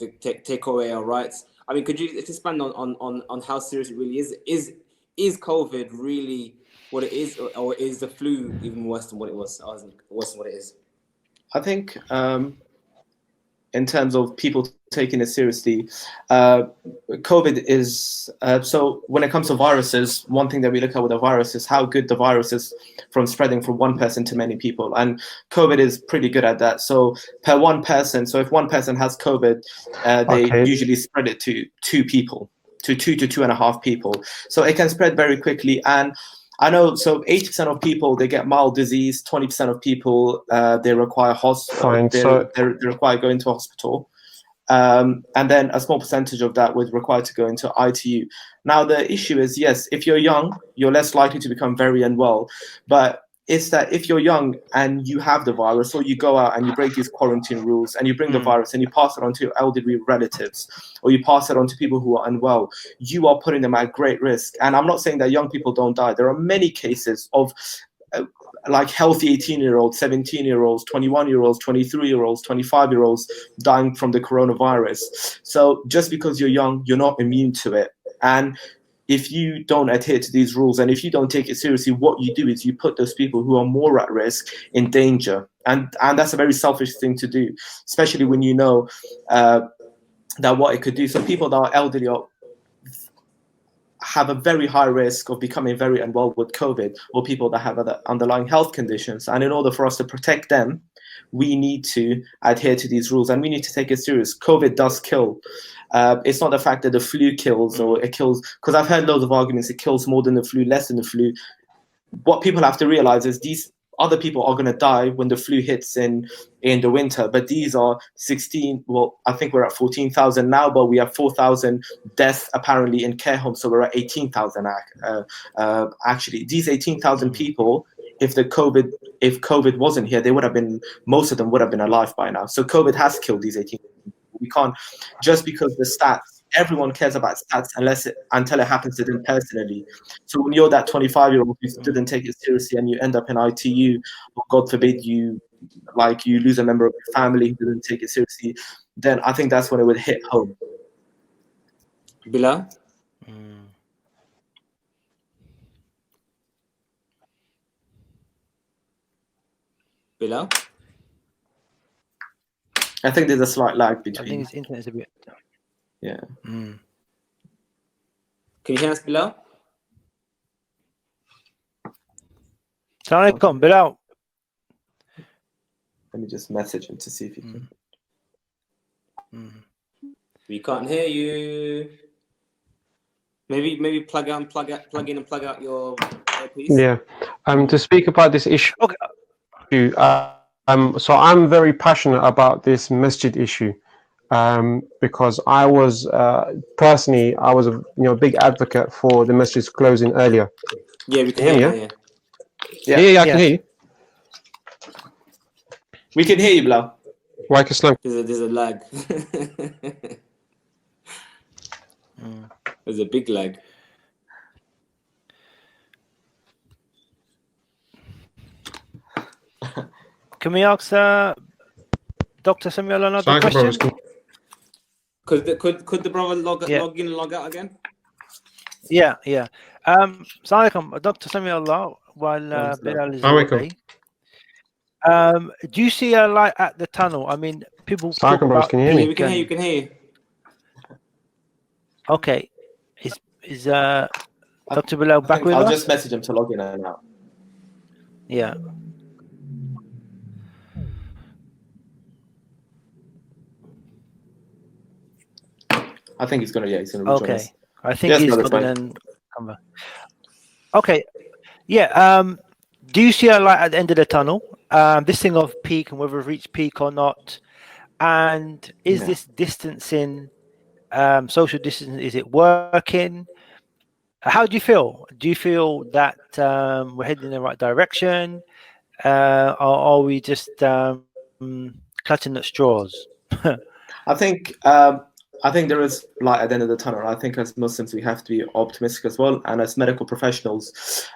take away our rights." I mean, could you expand on how serious it really is? Is COVID really what it is, or is the flu even worse than what it was? Worse than what it is? I think in terms of people taking it seriously, COVID is so when it comes to viruses, one thing that we look at with a virus is how good the virus is from spreading from one person to many people, and COVID is pretty good at that. So per one person, so if one person has COVID, they usually spread it to 2 people, to 2 to 2.5 people. So it can spread very quickly. And I know, so 80% of people, they get mild disease, 20% of people, they require they require going to hospital. And then a small percentage of that would require to go into ITU. Now, the issue is, yes, if you're young, you're less likely to become very unwell. But it's that if you're young and you have the virus, or you go out and you break these quarantine rules and you bring the virus and you pass it on to your elderly relatives, or you pass it on to people who are unwell, you are putting them at great risk. And I'm not saying that young people don't die. There are many cases of like healthy 18-year-olds, 17-year-olds, 21-year-olds, 23-year-olds, 25-year-olds dying from the coronavirus. So just because you're young, you're not immune to it. And if you don't adhere to these rules and if you don't take it seriously, what you do is you put those people who are more at risk in danger. And that's a very selfish thing to do, especially when you know that what it could do. So people that are elderly have a very high risk of becoming very unwell with COVID, or people that have other underlying health conditions. And in order for us to protect them, we need to adhere to these rules, and we need to take it serious. COVID does kill. It's not the fact that the flu kills, or it kills, because I've heard loads of arguments, it kills more than the flu, less than the flu. What people have to realize is these other people are going to die when the flu hits in the winter, but these are 16, well, I think we're at 14,000 now, but we have 4,000 deaths apparently in care homes, so we're at 18,000 actually. These 18,000 people, if COVID wasn't here, they would have been, most of them would have been alive by now. So COVID has killed these 18,000 people. We can't, just because the stats, everyone cares about stats until it happens to them personally. So when you're that 25-year-old who didn't take it seriously and you end up in ITU, or God forbid you lose a member of your family who didn't take it seriously, then I think that's when it would hit home. Bilal? Bilal? I think there's a slight lag I think between. his internet's a bit. Yeah. Can you hear us, Bilal? Assalamu alaikum, Bilal. Let me just message him to see if he can. We can't hear you. Maybe plug in and plug out your earpiece. Yeah. To speak about this issue. Okay. So I'm very passionate about this masjid issue, because I was personally a big advocate for the masjids closing earlier. Yeah, we can Can you hear hear you. Yeah, I can hear you. We can hear you, Bilal. Like Islam. There's a lag. There's a big lag. Can we ask Dr. Samuel another question? Could the brother log in and log out again? Yeah. Assalamu alaikum, Dr. Samuel, while Bilal is away. Do you see a light at the tunnel? I mean, people talk about can you hear me? We can hear you. Okay. Is Dr. Bilal back with I'll us? just message him to log in and out. Yeah. I think he's gonna rejoin us. Okay. I think Yes, he's brother, going fine. to come back. Okay. Yeah. Do you see a light at the end of the tunnel? This thing of peak and whether we've reached peak or not. And is this distancing, social distancing, is it working? How do you feel? Do you feel that we're heading in the right direction? Or are we just clutching at straws? I think there is light at the end of the tunnel. I think as Muslims we have to be optimistic as well, and as medical professionals,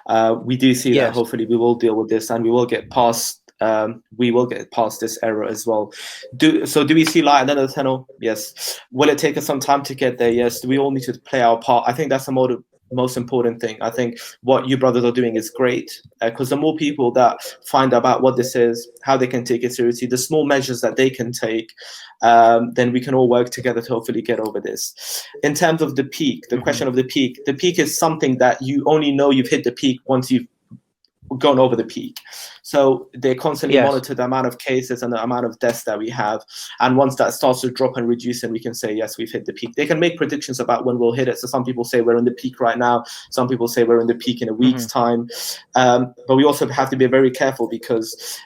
we do see that hopefully we will deal with this and we will get past. This era as well. Do we see light at the end of the tunnel? Yes. Will it take us some time to get there? Yes. Do we all need to play our part? I think that's the most important thing. I think what you brothers are doing is great, because the more people that find out about what this is, how they can take it seriously, the small measures that they can take, then we can all work together to hopefully get over this. In terms of the peak, the question of the peak is something that you only know you've hit the peak once you've gone over the peak. So they constantly monitor the amount of cases and the amount of deaths that we have, and once that starts to drop and reduce, and we can say yes, we've hit the peak. They can make predictions about when we'll hit it. So some people say we're in the peak right now, some people say we're in the peak in a week's time, but we also have to be very careful, because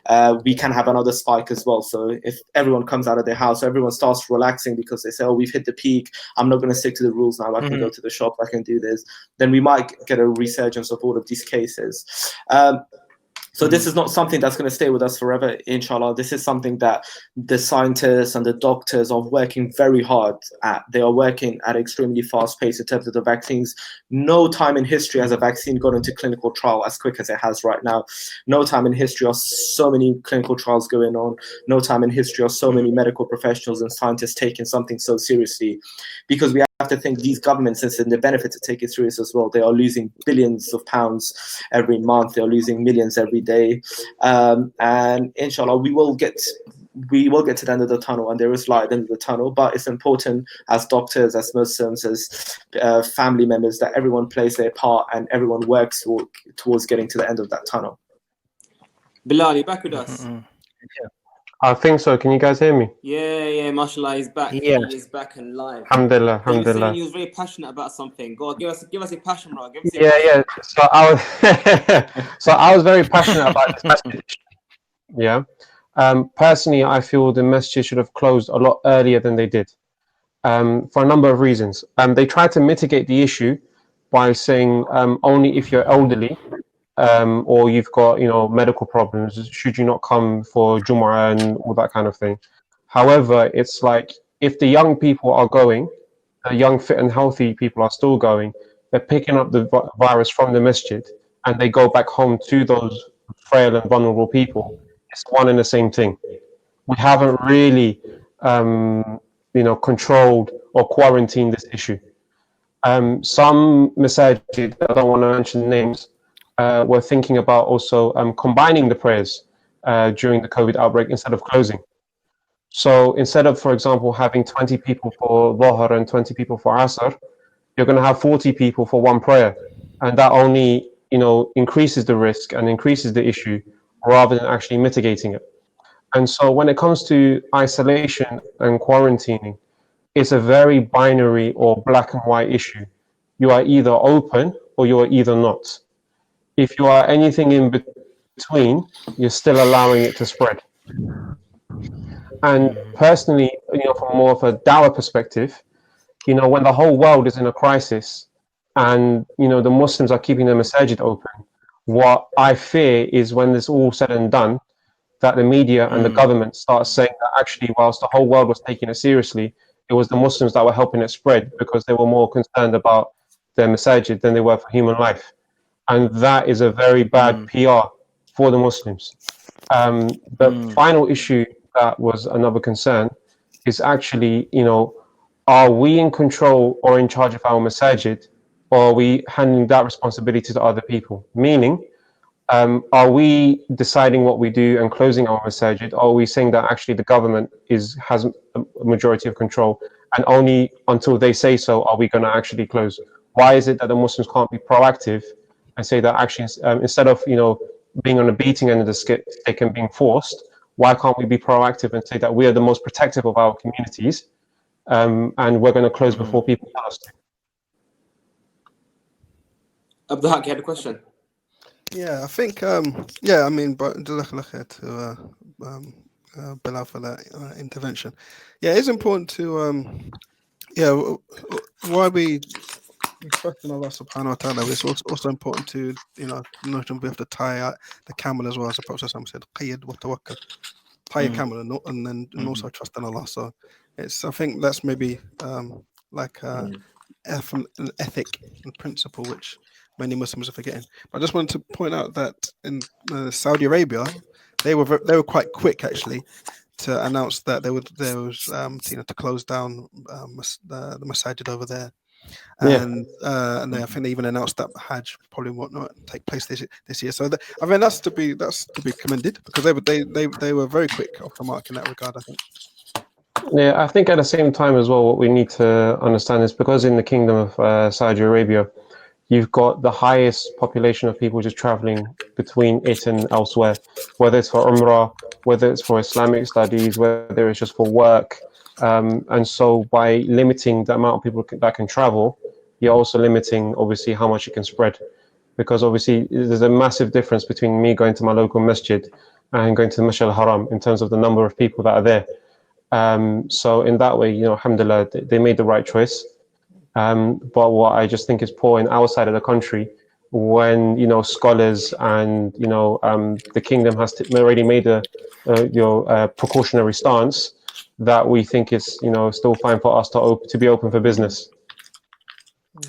we can have another spike as well. So if everyone comes out of their house, everyone starts relaxing because they say, oh, we've hit the peak, I'm not going to stick to the rules now, I can go to the shop, I can do this, then we might get a resurgence of all of these cases. So this is not something that's going to stay with us forever, inshallah. This is something that the scientists and the doctors are working very hard at. They are working at extremely fast pace in terms of the vaccines. No time in history has a vaccine gone into clinical trial as quick as it has right now. No time in history are so many clinical trials going on. No time in history are so many medical professionals and scientists taking something so seriously. Because we have to think these governments, since in the benefit to take it serious as well, they are losing billions of pounds every month. They are losing millions every day. And inshallah, we will we will get to the end of the tunnel, and there is light at the end of the tunnel. But it's important as doctors, as Muslims, as family members, that everyone plays their part and everyone works towards getting to the end of that tunnel. Bilal, you back with us? I think so. Can you guys hear me? Yeah, mashallah, he's back. Yeah. He is back and live. Alhamdulillah, You were saying alhamdulillah. you was very passionate about something. Go on, give us your passion, bro. Give us your Yeah. passion. So I was very passionate about this message. Yeah. Personally, I feel the masjid should have closed a lot earlier than they did, for a number of reasons. They tried to mitigate the issue by saying only if you're elderly or you've got, medical problems, should you not come for Jumu'ah and all that kind of thing. However, it's like if the young people are going, the young, fit and healthy people are still going, they're picking up the virus from the masjid and they go back home to those frail and vulnerable people. It's one and the same thing. We haven't really, controlled or quarantined this issue. Some masajid, I don't want to mention names, were thinking about also combining the prayers during the COVID outbreak instead of closing. So instead of, for example, having 20 people for Dhuhr and 20 people for Asr, you're going to have 40 people for one prayer. And that only, increases the risk and increases the issue rather than actually mitigating it. And so when it comes to isolation and quarantining, it's a very binary or black and white issue. You are either open or you are either not. If you are anything in between, you're still allowing it to spread. And personally, from more of a dawah perspective, when the whole world is in a crisis and, the Muslims are keeping their masajid open, what I fear is when this all said and done, that the media and the government start saying that actually, whilst the whole world was taking it seriously, it was the Muslims that were helping it spread because they were more concerned about their masajid than they were for human life. And that is a very bad PR for the Muslims. The final issue that was another concern is actually, are we in control or in charge of our masajid, or are we handing that responsibility to other people? Meaning, are we deciding what we do and closing our masajid, or are we saying that actually the government has a majority of control, and only until they say so are we going to actually close? Why is it that the Muslims can't be proactive and say that actually, instead of being on a beating end of the stick and being forced, why can't we be proactive and say that we are the most protective of our communities, and we're going to close before people tell us to? Abdulhaq, you had a question? Yeah, I think, but Jazakallah khair to Bilal for that intervention. Yeah, it's important to, why we trust in Allah subhanahu wa ta'ala. It's also important to, we have to tie out the camel as well, as the Prophet said, qayyid wa tawakkal. Tie your camel and also trust in Allah. So I think that's maybe like an ethic and principle which many Muslims are forgetting. But I just wanted to point out that in Saudi Arabia, they were quite quick actually to announce that there was to close down the masajid over there. And I think they even announced that Hajj probably will not take place this year. So I mean that's to be commended, because they were very quick off the mark in that regard, I think. Yeah, I think at the same time as well, what we need to understand is because in the Kingdom of Saudi Arabia, you've got the highest population of people just traveling between it and elsewhere, whether it's for Umrah, whether it's for Islamic studies, whether it's just for work. And so by limiting the amount of people that can travel, you're also limiting, obviously, how much it can spread. Because obviously, there's a massive difference between me going to my local masjid and going to the Masjid al-Haram in terms of the number of people that are there. So in that way, alhamdulillah, they made the right choice. But what I just think is poor in our side of the country, when scholars and the kingdom has already made a precautionary stance, that we think is still fine for us to be open for business.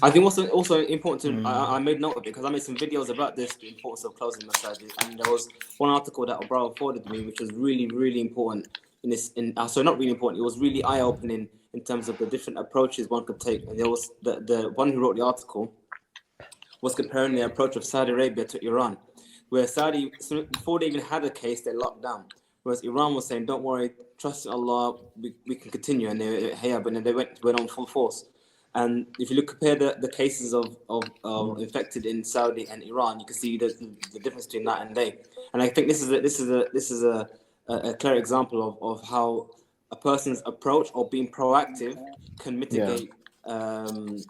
I think also important to I made note of it because I made some videos about this, the importance of closing masajid, and there was one article that Bravo forwarded me, which was really, really important in this. So not really important. It was really eye-opening in terms of the different approaches one could take. And there was the one who wrote the article was comparing the approach of Saudi Arabia to Iran, where Saudi, before they even had a case, they locked down. whereas Iran was saying, "Don't worry, trust in Allah, we can continue." And they went on full force. And if you compare the cases of infected in Saudi and Iran, you can see the difference between night and day. And I think this is a clear example of how a person's approach or being proactive can mitigate the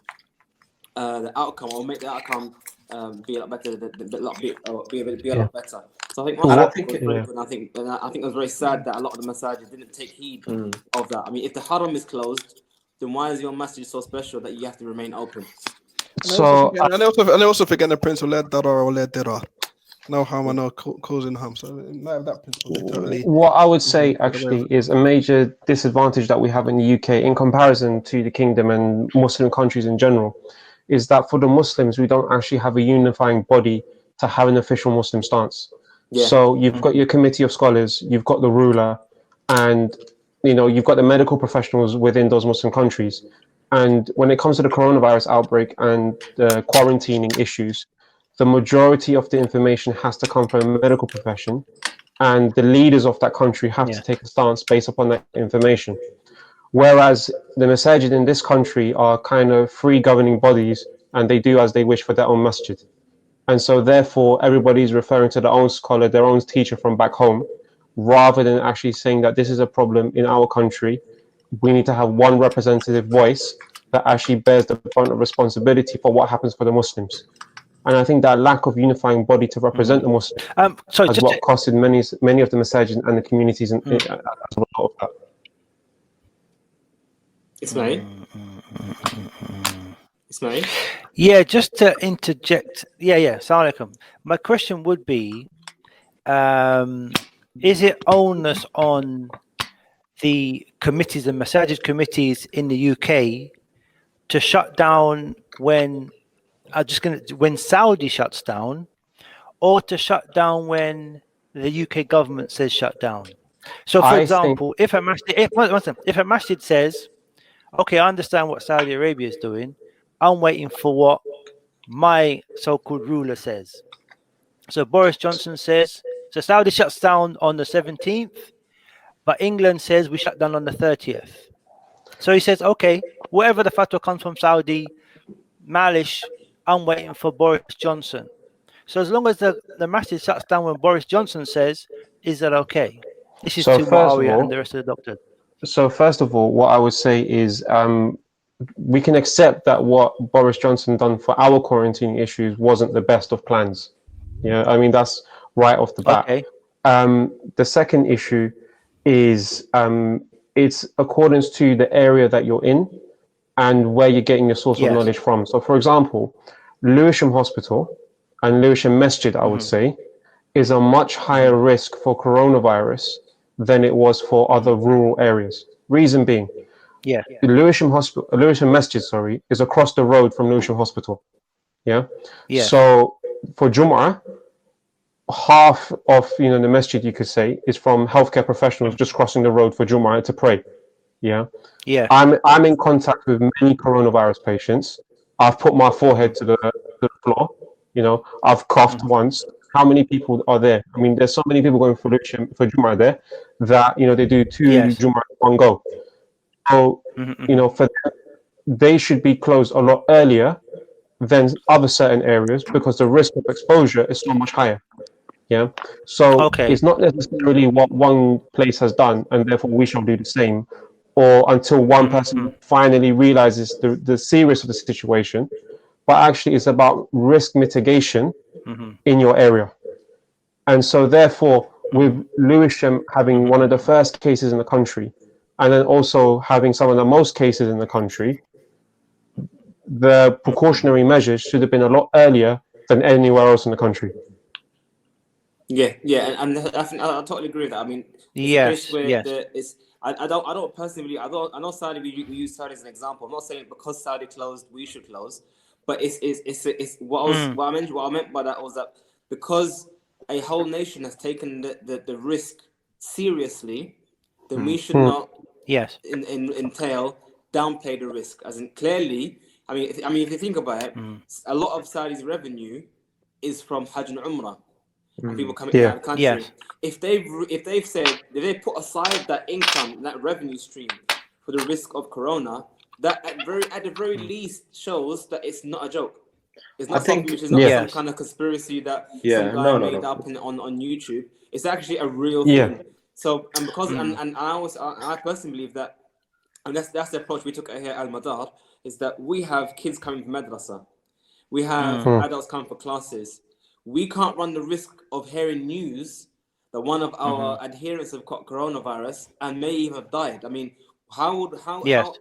outcome or make the outcome be a lot better, be a lot better. So I think very good. I think it was very sad that a lot of the masajid didn't take heed of that. I mean, if the haram is closed, then why is your masjid so special that you have to remain open? So and they also forget the principle la darar or la dirar. No harm and no causing harm. So in light of that principle, they totally. what I would say actually is a major disadvantage that we have in the UK in comparison to the kingdom and Muslim countries in general is that for the Muslims, we don't actually have a unifying body to have an official Muslim stance. Yeah. So you've got your committee of scholars, you've got the ruler, and you've got the medical professionals within those Muslim countries. And when it comes to the coronavirus outbreak and the quarantining issues, the majority of the information has to come from the medical profession, and the leaders of that country have to take a stance based upon that information. Whereas the masajid in this country are kind of free governing bodies, and they do as they wish for their own masjid. And so therefore, everybody's referring to their own scholar, their own teacher from back home, rather than actually saying that this is a problem in our country. We need to have one representative voice that actually bears the brunt of responsibility for what happens for the Muslims. And I think that lack of unifying body to represent the Muslims is what costed many of the masajid and the communities as a result of that. Ismail? Yeah, just to interject. Assalamu alaikum. My question would be, is it onus on the committees and masajid committees in the UK to shut down when Saudi shuts down, or to shut down when the UK government says shut down? So, for example, if a masjid says, "Okay, I understand what Saudi Arabia is doing. I'm waiting for what my so-called ruler says." So Boris Johnson says, so Saudi shuts down on the 17th, but England says we shut down on the 30th. So he says, okay, whatever the fatwa comes from Saudi, malish, I'm waiting for Boris Johnson. So as long as the masjid shuts down when Boris Johnson says, is that okay? This is to Muawiyah and the rest of the doctors. So first of all, what I would say is we can accept that what Boris Johnson done for our quarantine issues wasn't the best of plans. I mean, that's right off the bat. Okay. The second issue is it's accordance to the area that you're in and where you're getting your source of knowledge from. So, for example, Lewisham Hospital and Lewisham Masjid, I would say, is a much higher risk for coronavirus than it was for other rural areas. Reason being, Lewisham Masjid, is across the road from Lewisham Hospital. So for Jum'ah, half of the masjid, you could say, is from healthcare professionals just crossing the road for Jum'ah to pray. I'm in contact with many coronavirus patients. I've put my forehead to the floor. I've coughed once. How many people are there? I mean, there's so many people going for Jum'ah there that they do two Jum'ah in one go. So for them, they should be closed a lot earlier than other certain areas because the risk of exposure is so much higher. So it's not necessarily what one place has done and therefore we shall do the same, or until one person finally realizes the seriousness of the situation, but actually it's about risk mitigation in your area. And so therefore, with Lewisham having one of the first cases in the country, and then also having some of the most cases in the country, the precautionary measures should have been a lot earlier than anywhere else in the country. And I think I totally agree with that. I mean, I don't personally. I know Saudi. We use Saudi as an example. I'm not saying because Saudi closed, we should close. But it's what I meant by that was that because a whole nation has taken the risk seriously, then we should not entail downplay the risk. As in clearly, I mean, if you think about it, a lot of Saudi's revenue is from Hajj and Umrah. and people coming Yeah. out of the country. Yes. If they put aside that income, that revenue stream for the risk of corona, that at the very least shows that it's not a joke. It's not I think- something which is not Yes. some kind of conspiracy that Yeah, some guy no. made up on YouTube. It's actually a real Yeah. thing. So and because and I personally believe that, and that's the approach we took here at Al Madar, is that we have kids coming from madrasa, we have adults coming for classes. We can't run the risk of hearing news that one of our adherents have caught coronavirus and may even have died. I mean, how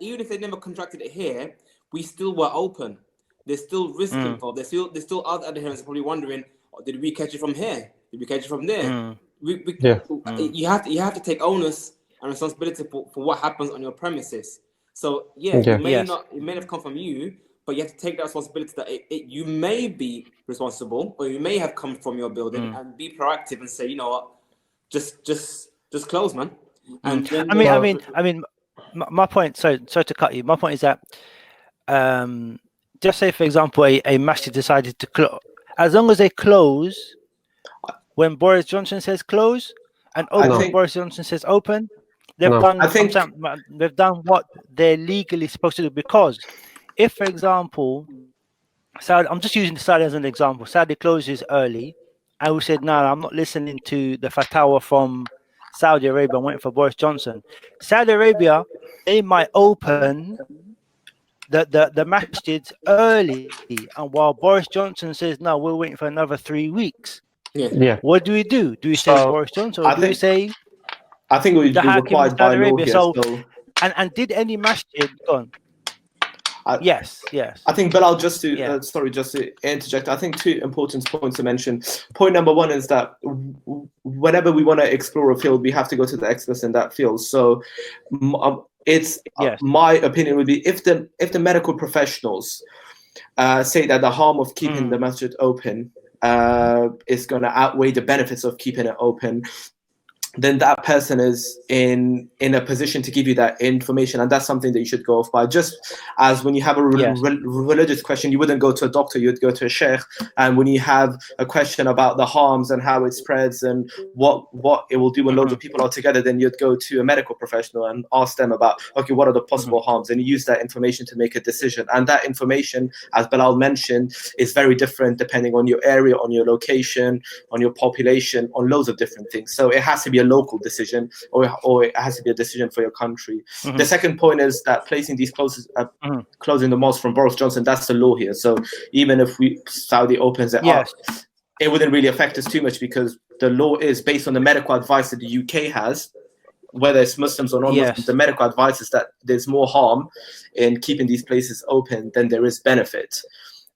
even if they never contracted it here, we still were open. There's still risk involved. There's still other adherents probably wondering, oh, did we catch it from here? Did we catch it from there? You have to take onus and responsibility for what happens on your premises. So it may have come from you, but you have to take that responsibility that you may be responsible, or you may have come from your building, and be proactive and say, you know what, just close, man. And then I mean, my point. Sorry to cut you. My point is that, just say for example, a masjid decided to close. As long as they close when Boris Johnson says close, and open when Boris Johnson says open, they've done. They've done what they're legally supposed to do. Because if, for example, Saudi, I'm just using Saudi as an example. Saudi closes early, and we said, no, I'm not listening to the fatwa from Saudi Arabia. I'm waiting for Boris Johnson. Saudi Arabia, they might open the masjids early, and while Boris Johnson says, no, we're waiting for another 3 weeks. What do we do? Do we say Boris Johnson, or do we say? I think it would be required by law here. So, and did any masjid go on? Yes. I think, Bilal, just to interject, I think 2 important points to mention. Point number 1 is that whenever we want to explore a field, we have to go to the experts in that field. So my opinion would be, if the medical professionals say that the harm of keeping the masjid open is going to outweigh the benefits of keeping it open, then that person is in a position to give you that information, and that's something that you should go off by. Just as when you have a religious question, you wouldn't go to a doctor, you'd go to a sheikh. And when you have a question about the harms and how it spreads and what it will do when loads of people are together, then you'd go to a medical professional and ask them about, okay, what are the possible harms, and you use that information to make a decision. And that information, as Bilal mentioned, is very different depending on your area, on your location, on your population, on loads of different things. So it has to be a local decision, or it has to be a decision for your country. The second point is that placing these closing the mosque from Boris Johnson, that's the law here. So even if Saudi opens it up, it wouldn't really affect us too much, because the law is based on the medical advice that the UK has, whether it's Muslims or non-Muslims. The medical advice is that there's more harm in keeping these places open than there is benefit.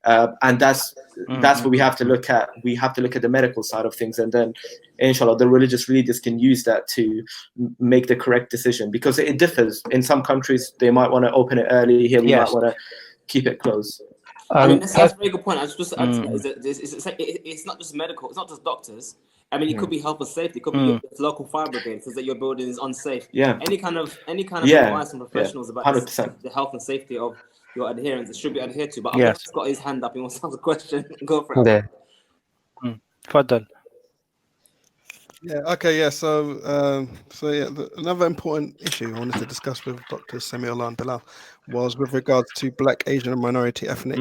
And that's what we have to look at. We have to look at the medical side of things, and then inshallah the religious leaders can use that to make the correct decision, because it differs. In some countries they might want to open it early, here we might want to keep it closed. I mean, that's a very good point. I just add to that, it's not just medical, it's not just doctors. I mean, it could be health and safety. It could be local fire brigade says that your building is unsafe. Any kind of advice from professionals about the health and safety of your adherents, it should be adhered to. But I've got his hand up. He wants to ask a question. Go for it. Fadal. Another important issue I wanted to discuss with Dr. Samiullah and Bilal was with regards to Black, Asian, and minority ethnic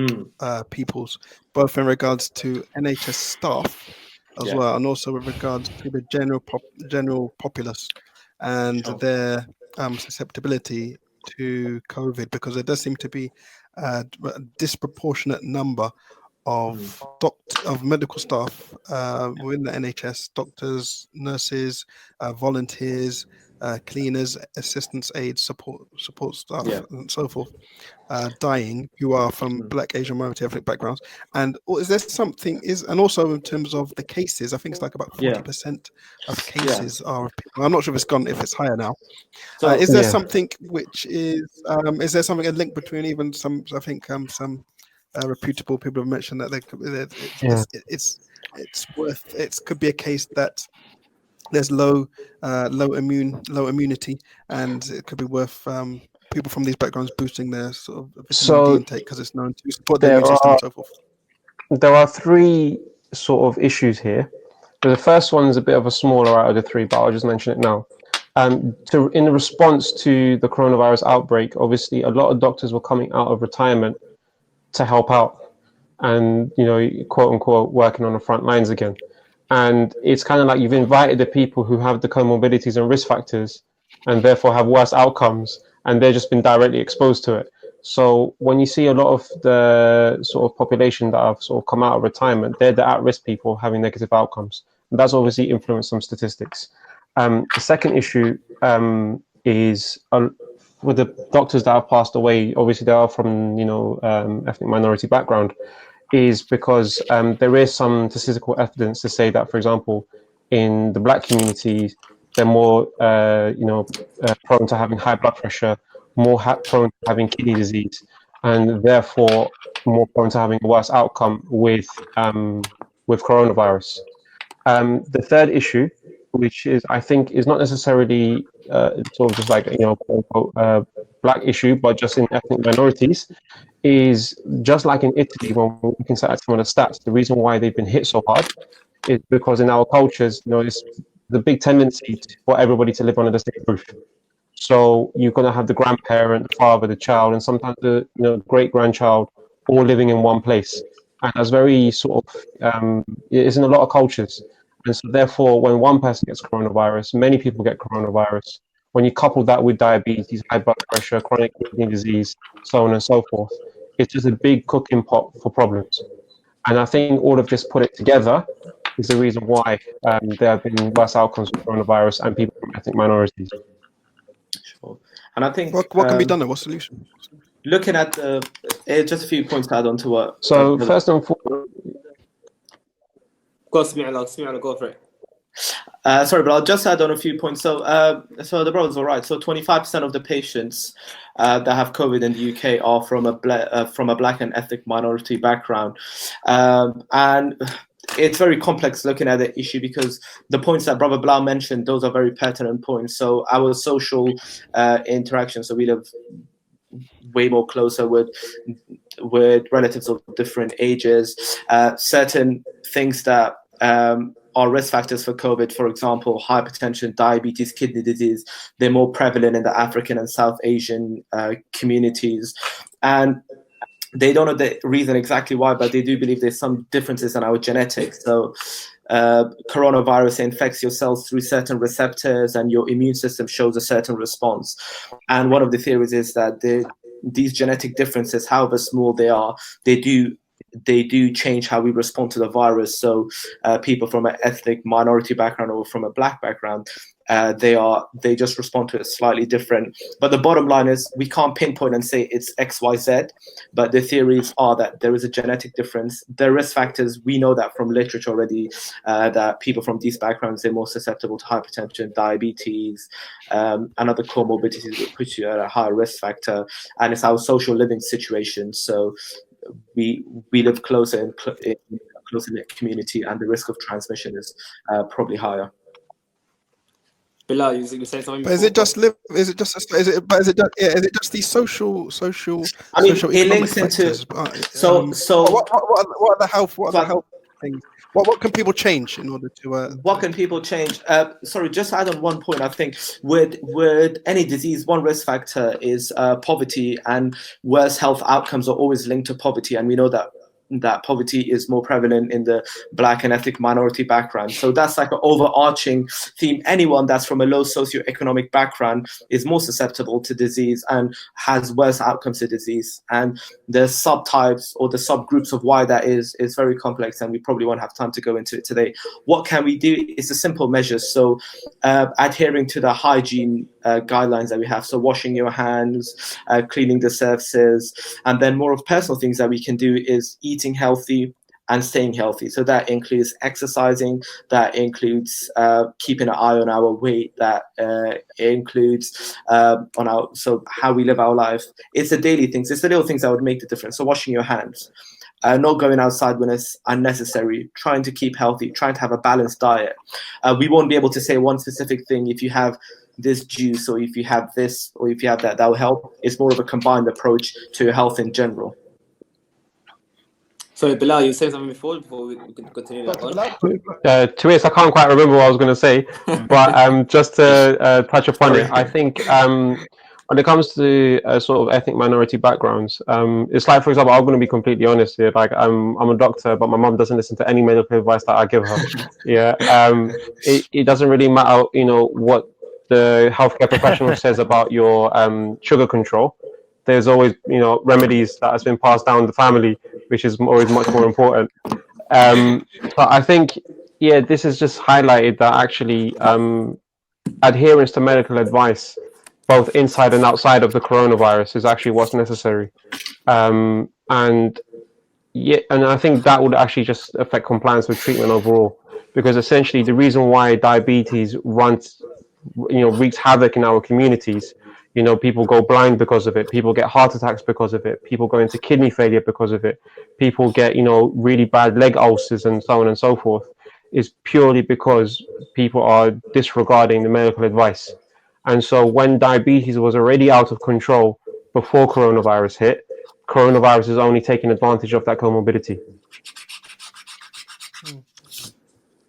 peoples, both in regards to NHS staff as well, and also with regards to the general populace and their susceptibility to COVID, because there does seem to be a disproportionate number of medical staff within the NHS, doctors, nurses, volunteers, cleaners, assistants, aides, support staff, and so forth, dying, who are from Black, Asian, minority ethnic backgrounds. And is there something and also in terms of the cases, I think it's like about 40% of cases are people. I'm not sure if it's higher now. So is there something which is there something a link between even some reputable people have mentioned that it could be a case that there's low immunity, and it could be worth people from these backgrounds boosting their sort of vitamin D intake, because it's known to support their immune system and so forth. There are 3 sort of issues here. But the first one is a bit of a smaller out of the three, but I'll just mention it now. In response to the coronavirus outbreak, obviously a lot of doctors were coming out of retirement to help out and, quote unquote, working on the front lines again. And it's kind of like you've invited the people who have the comorbidities and risk factors and therefore have worse outcomes, and they've just been directly exposed to it. So when you see a lot of the sort of population that have sort of come out of retirement, they're the at-risk people having negative outcomes. And that's obviously influenced some statistics. The second issue is with the doctors that have passed away, obviously they are from, ethnic minority background, is because there is some statistical evidence to say that, for example, in the Black community, they're more, prone to having high blood pressure, more prone to having kidney disease, and therefore more prone to having a worse outcome with coronavirus. The third issue, which is I think is not necessarily sort of just like quote unquote Black issue, but just in ethnic minorities, is just like in Italy when we can set some of the stats. The reason why they've been hit so hard is because in our cultures, it's the big tendency for everybody to live under the same roof. So you're going to have the grandparent, the father, the child, and sometimes the great grandchild all living in one place, and that's very sort of it is in a lot of cultures. And so therefore, when one person gets coronavirus, many people get coronavirus. When you couple that with diabetes, high blood pressure, chronic kidney disease, so on and so forth, it's just a big cooking pot for problems. And I think all of this put it together is the reason why there have been worse outcomes with coronavirus and people from ethnic minorities. Sure. And I think what can be done there? What's the solution? Looking at just a few points to add on to what. So first and foremost, Go Smi'ala, go for it. Sorry, but I'll just add on a few points. So the brother's all right. So 25% of the patients that have COVID in the UK are from a Black and ethnic minority background, and it's very complex looking at the issue because the points that Brother Blau mentioned, those are very pertinent points. So our social interaction, so we live way more closer with relatives of different ages, certain things that are risk factors for COVID, for example, hypertension, diabetes, kidney disease, they're more prevalent in the African and South Asian communities. And they don't know the reason exactly why, but they do believe there's some differences in our genetics. So coronavirus infects your cells through certain receptors and your immune system shows a certain response. And one of the theories is that these genetic differences, however small they are, they do change how we respond to the virus. So people from an ethnic minority background or from a Black background, they just respond to it slightly different. But the bottom line is we can't pinpoint and say it's X, Y, Z, but the theories are that there is a genetic difference. The risk factors, we know that from literature already, that people from these backgrounds, they're more susceptible to hypertension, diabetes, and other comorbidities that put you at a higher risk factor. And it's our social living situation. So we live closer in close-knit community, and the risk of transmission is probably higher. Bilal, you saying something? But is it just these social? I mean, social it links into what are the health things? What can people change in order to? What can people change? Sorry, just add on one point. I think with any disease, one risk factor is poverty, and worse health outcomes are always linked to poverty, and we know that poverty is more prevalent in the Black and ethnic minority background. So that's like an overarching theme. Anyone that's from a low socioeconomic background is more susceptible to disease and has worse outcomes to disease. And the subtypes or the subgroups of why that is very complex, and we probably won't have time to go into it today. What can we do? It's a simple measures. So adhering to the hygiene guidelines that we have. So washing your hands, cleaning the surfaces, and then more of personal things that we can do is eating healthy and staying healthy. So that includes exercising, that includes keeping an eye on our weight, that includes so how we live our life. It's the daily things, it's the little things that would make the difference. So washing your hands, not going outside when it's unnecessary, trying to keep healthy, trying to have a balanced diet. We won't be able to say one specific thing. If you have this juice, or if you have this, or if you have that, that will help. It's more of a combined approach to health in general. So Bilal, you were saying something before we can continue that on. To this, I can't quite remember what I was going to say, but just to touch upon it, I think when it comes to sort of ethnic minority backgrounds, it's like, for example, I'm going to be completely honest here. Like, I'm a doctor, but my mom doesn't listen to any medical advice that I give her. Yeah, it doesn't really matter, what the healthcare professional says about your sugar control. There's always, remedies that has been passed down the family, which is always much more important. But I think, this has just highlighted that actually adherence to medical advice, both inside and outside of the coronavirus, is actually what's necessary. And I think that would actually just affect compliance with treatment overall, because essentially the reason why diabetes wreaks havoc in our communities. People go blind because of it. People get heart attacks because of it. People go into kidney failure because of it. People get, really bad leg ulcers and so on and so forth, is purely because people are disregarding the medical advice. And so when diabetes was already out of control before coronavirus hit, coronavirus is only taking advantage of that comorbidity.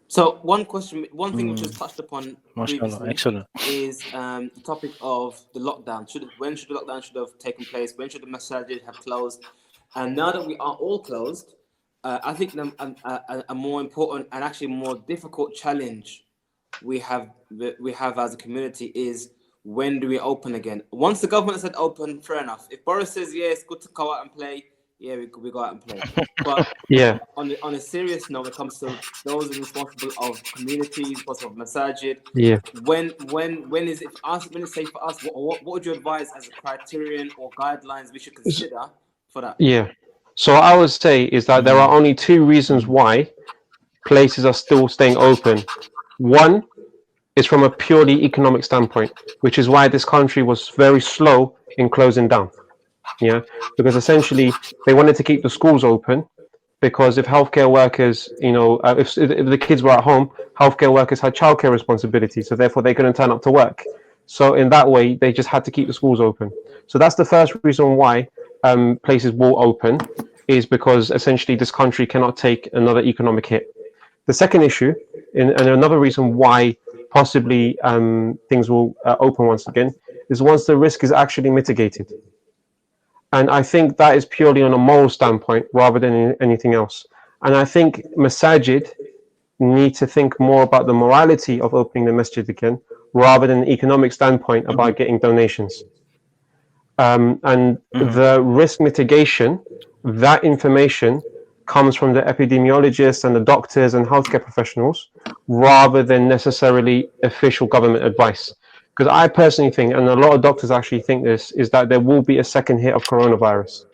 So one thing which was touched upon previously Excellent. is the topic of the lockdown. When should the lockdown should have taken place? When should the masajid have closed? And now that we are all closed, I think a more important and actually more difficult challenge we have as a community is, when do we open again? Once the government said open, fair enough. If Boris says, yeah, it's good to go out and play, yeah, we go out and play. But on a serious note, when it comes to those responsible of communities, responsible of masajid, when is it us? When it's safe for us? What would you advise as a criterion or guidelines we should consider for that? Yeah. So what I would say is that there are only two reasons why places are still staying open. One is from a purely economic standpoint, which is why this country was very slow in closing down. Yeah, because essentially they wanted to keep the schools open, because if healthcare workers, if the kids were at home, healthcare workers had childcare responsibilities, so therefore they couldn't turn up to work. So in that way, they just had to keep the schools open. So that's the first reason why places will open, is because essentially this country cannot take another economic hit. The second issue, and another reason why possibly things will open once again, is once the risk is actually mitigated. And I think that is purely on a moral standpoint rather than anything else. And I think masajid need to think more about the morality of opening the masjid again, rather than the economic standpoint about getting donations. The risk mitigation, that information comes from the epidemiologists and the doctors and healthcare professionals, rather than necessarily official government advice. Because I personally think, and a lot of doctors actually think this, is that there will be a second hit of coronavirus.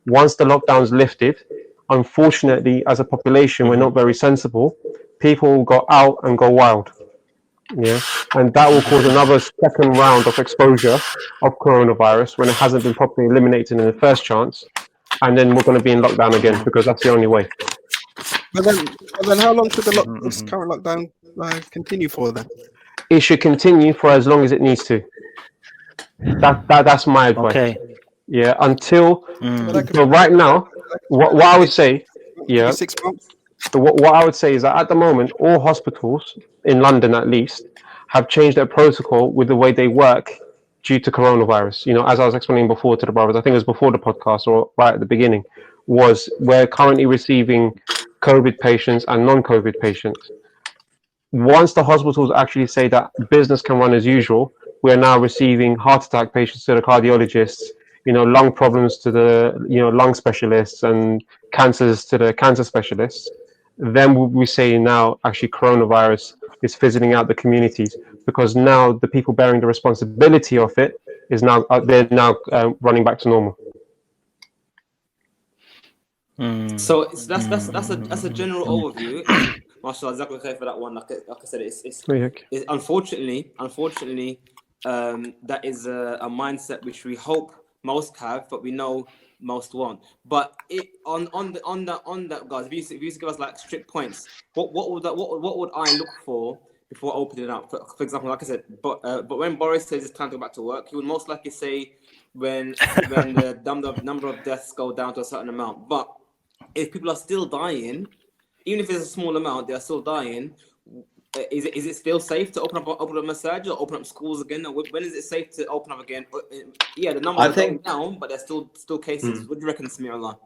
Once the lockdown's lifted, unfortunately, as a population, we're not very sensible. People will go out and go wild. Yeah, and that will cause another second round of exposure of coronavirus when it hasn't been properly eliminated in the first chance. And then we're going to be in lockdown again, because that's the only way. But then how long should this current lockdown continue for then? It should continue for as long as it needs to. That's my advice. Okay. Yeah, until so right now, what I would say, 6 months. What I would say is that at the moment, all hospitals in London, at least, have changed their protocol with the way they work due to coronavirus. As I was explaining before to the brothers, I think it was before the podcast or right at the beginning, was we're currently receiving COVID patients and non-COVID patients. Once the hospitals actually say that business can run as usual, we're now receiving heart attack patients to the cardiologists, lung problems to the, lung specialists, and cancers to the cancer specialists. Then we say now actually coronavirus is fizzling out the communities, because now the people bearing the responsibility of it is now, they're now running back to normal. So that's a general overview. Mashallah, exactly for that one. Like I said, it's unfortunately, that is a mindset which we hope most have, but we know most won't. But on that, guys, if you give us like strict points, what would I look for before opening up? For example, like I said, but when Boris says it's time to go back to work, he would most likely say when the number of deaths go down to a certain amount. But if people are still dying, even if it's a small amount, they are still dying. Is it still safe to open up masajid or open up schools again? Or when is it safe to open up again? Yeah, the numbers are going down, but there's still cases. What do you reckon, Sami'ullah?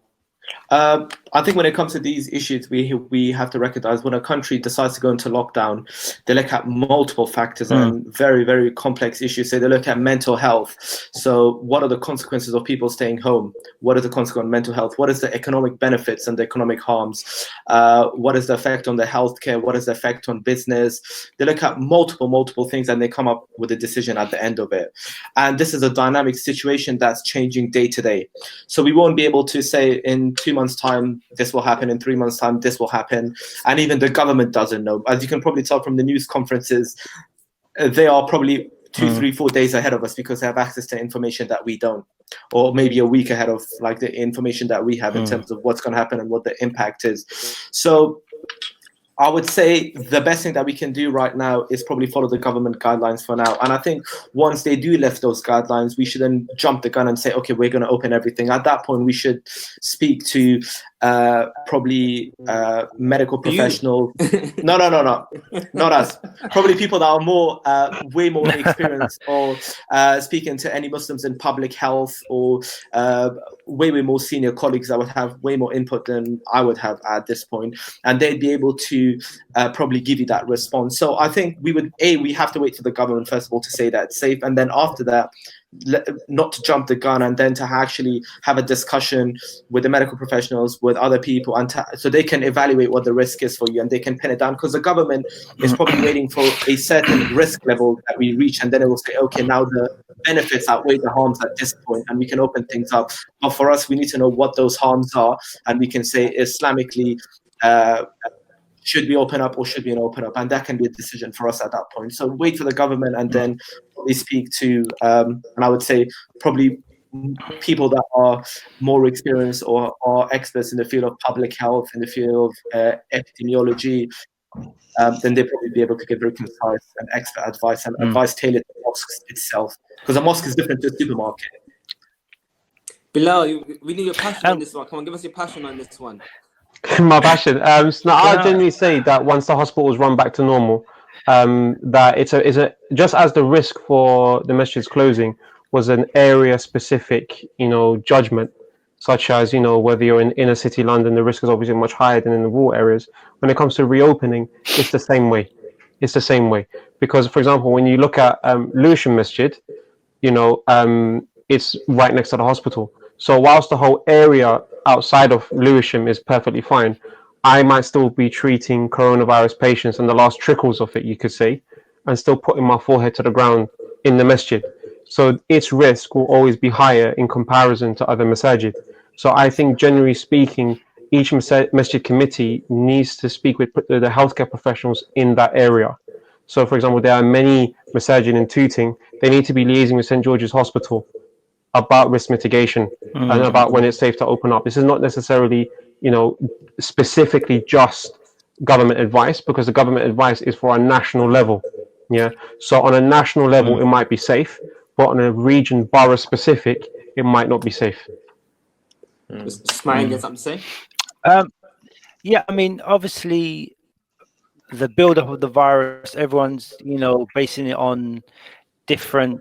I think when it comes to these issues, we have to recognize when a country decides to go into lockdown, they look at multiple factors and very, very complex issues. So they look at mental health. So what are the consequences of people staying home? What is the consequence on mental health? What is the economic benefits and the economic harms? What is the effect on the healthcare? What is the effect on business? They look at multiple things and they come up with a decision at the end of it. And this is a dynamic situation that's changing day to day. So we won't be able to say in 2 months' time this will happen, in 3 months' time this will happen, and even the government doesn't know. As you can probably tell from the news conferences, they are probably 2, 3, 4 days ahead of us because they have access to information that we don't, or maybe a week ahead of like the information that we have in terms of what's going to happen and what the impact is. So I would say the best thing that we can do right now is probably follow the government guidelines for now. And I think once they do lift those guidelines, we should then jump the gun and say, okay, we're going to open everything. At that point, we should speak to probably medical professionals. No, not us. Probably people that are more, way more experienced, or speaking to any Muslims in public health, or way more senior colleagues that would have way more input than I would have at this point, and they'd be able to probably give you that response. So I think we have to wait for the government first of all to say that it's safe, and then after that, not to jump the gun, and then to actually have a discussion with the medical professionals, with other people, and so they can evaluate what the risk is for you and they can pin it down, because the government is probably waiting for a certain risk level that we reach, and then it will say, okay, now the benefits outweigh the harms at this point and we can open things up. But for us, we need to know what those harms are, and we can say Islamically, should we open up or should we not open up? And that can be a decision for us at that point. So wait for the government, and then we speak to, and I would say probably people that are more experienced or are experts in the field of public health, in the field of epidemiology, then they'll probably be able to give very concise and expert advice, and advice tailored to the mosque itself. Because a mosque is different to a supermarket. Bilal, we need your passion on this one. Come on, give us your passion on this one. My passion. So I genuinely say that once the hospitals run back to normal, that it's a just as the risk for the masjid's closing was an area specific, judgment, such as whether you're in inner city London, the risk is obviously much higher than in the rural areas. When it comes to reopening, it's the same way. It's the same way, because for example, when you look at Lewisham Masjid, it's right next to the hospital. So whilst the whole area outside of Lewisham is perfectly fine, I might still be treating coronavirus patients and the last trickles of it, you could say, and still putting my forehead to the ground in the masjid. So its risk will always be higher in comparison to other masajid. So I think generally speaking, each masjid committee needs to speak with the healthcare professionals in that area. So for example, there are many masajid in Tooting, they need to be liaising with St. George's Hospital about risk mitigation and about when it's safe to open up. This is not necessarily, specifically just government advice, because the government advice is for a national level. Yeah. So on a national level, it might be safe, but on a region, borough specific, it might not be safe. Ismail, you got something to say? Yeah, I mean, obviously, the build-up of the virus, everyone's, basing it on different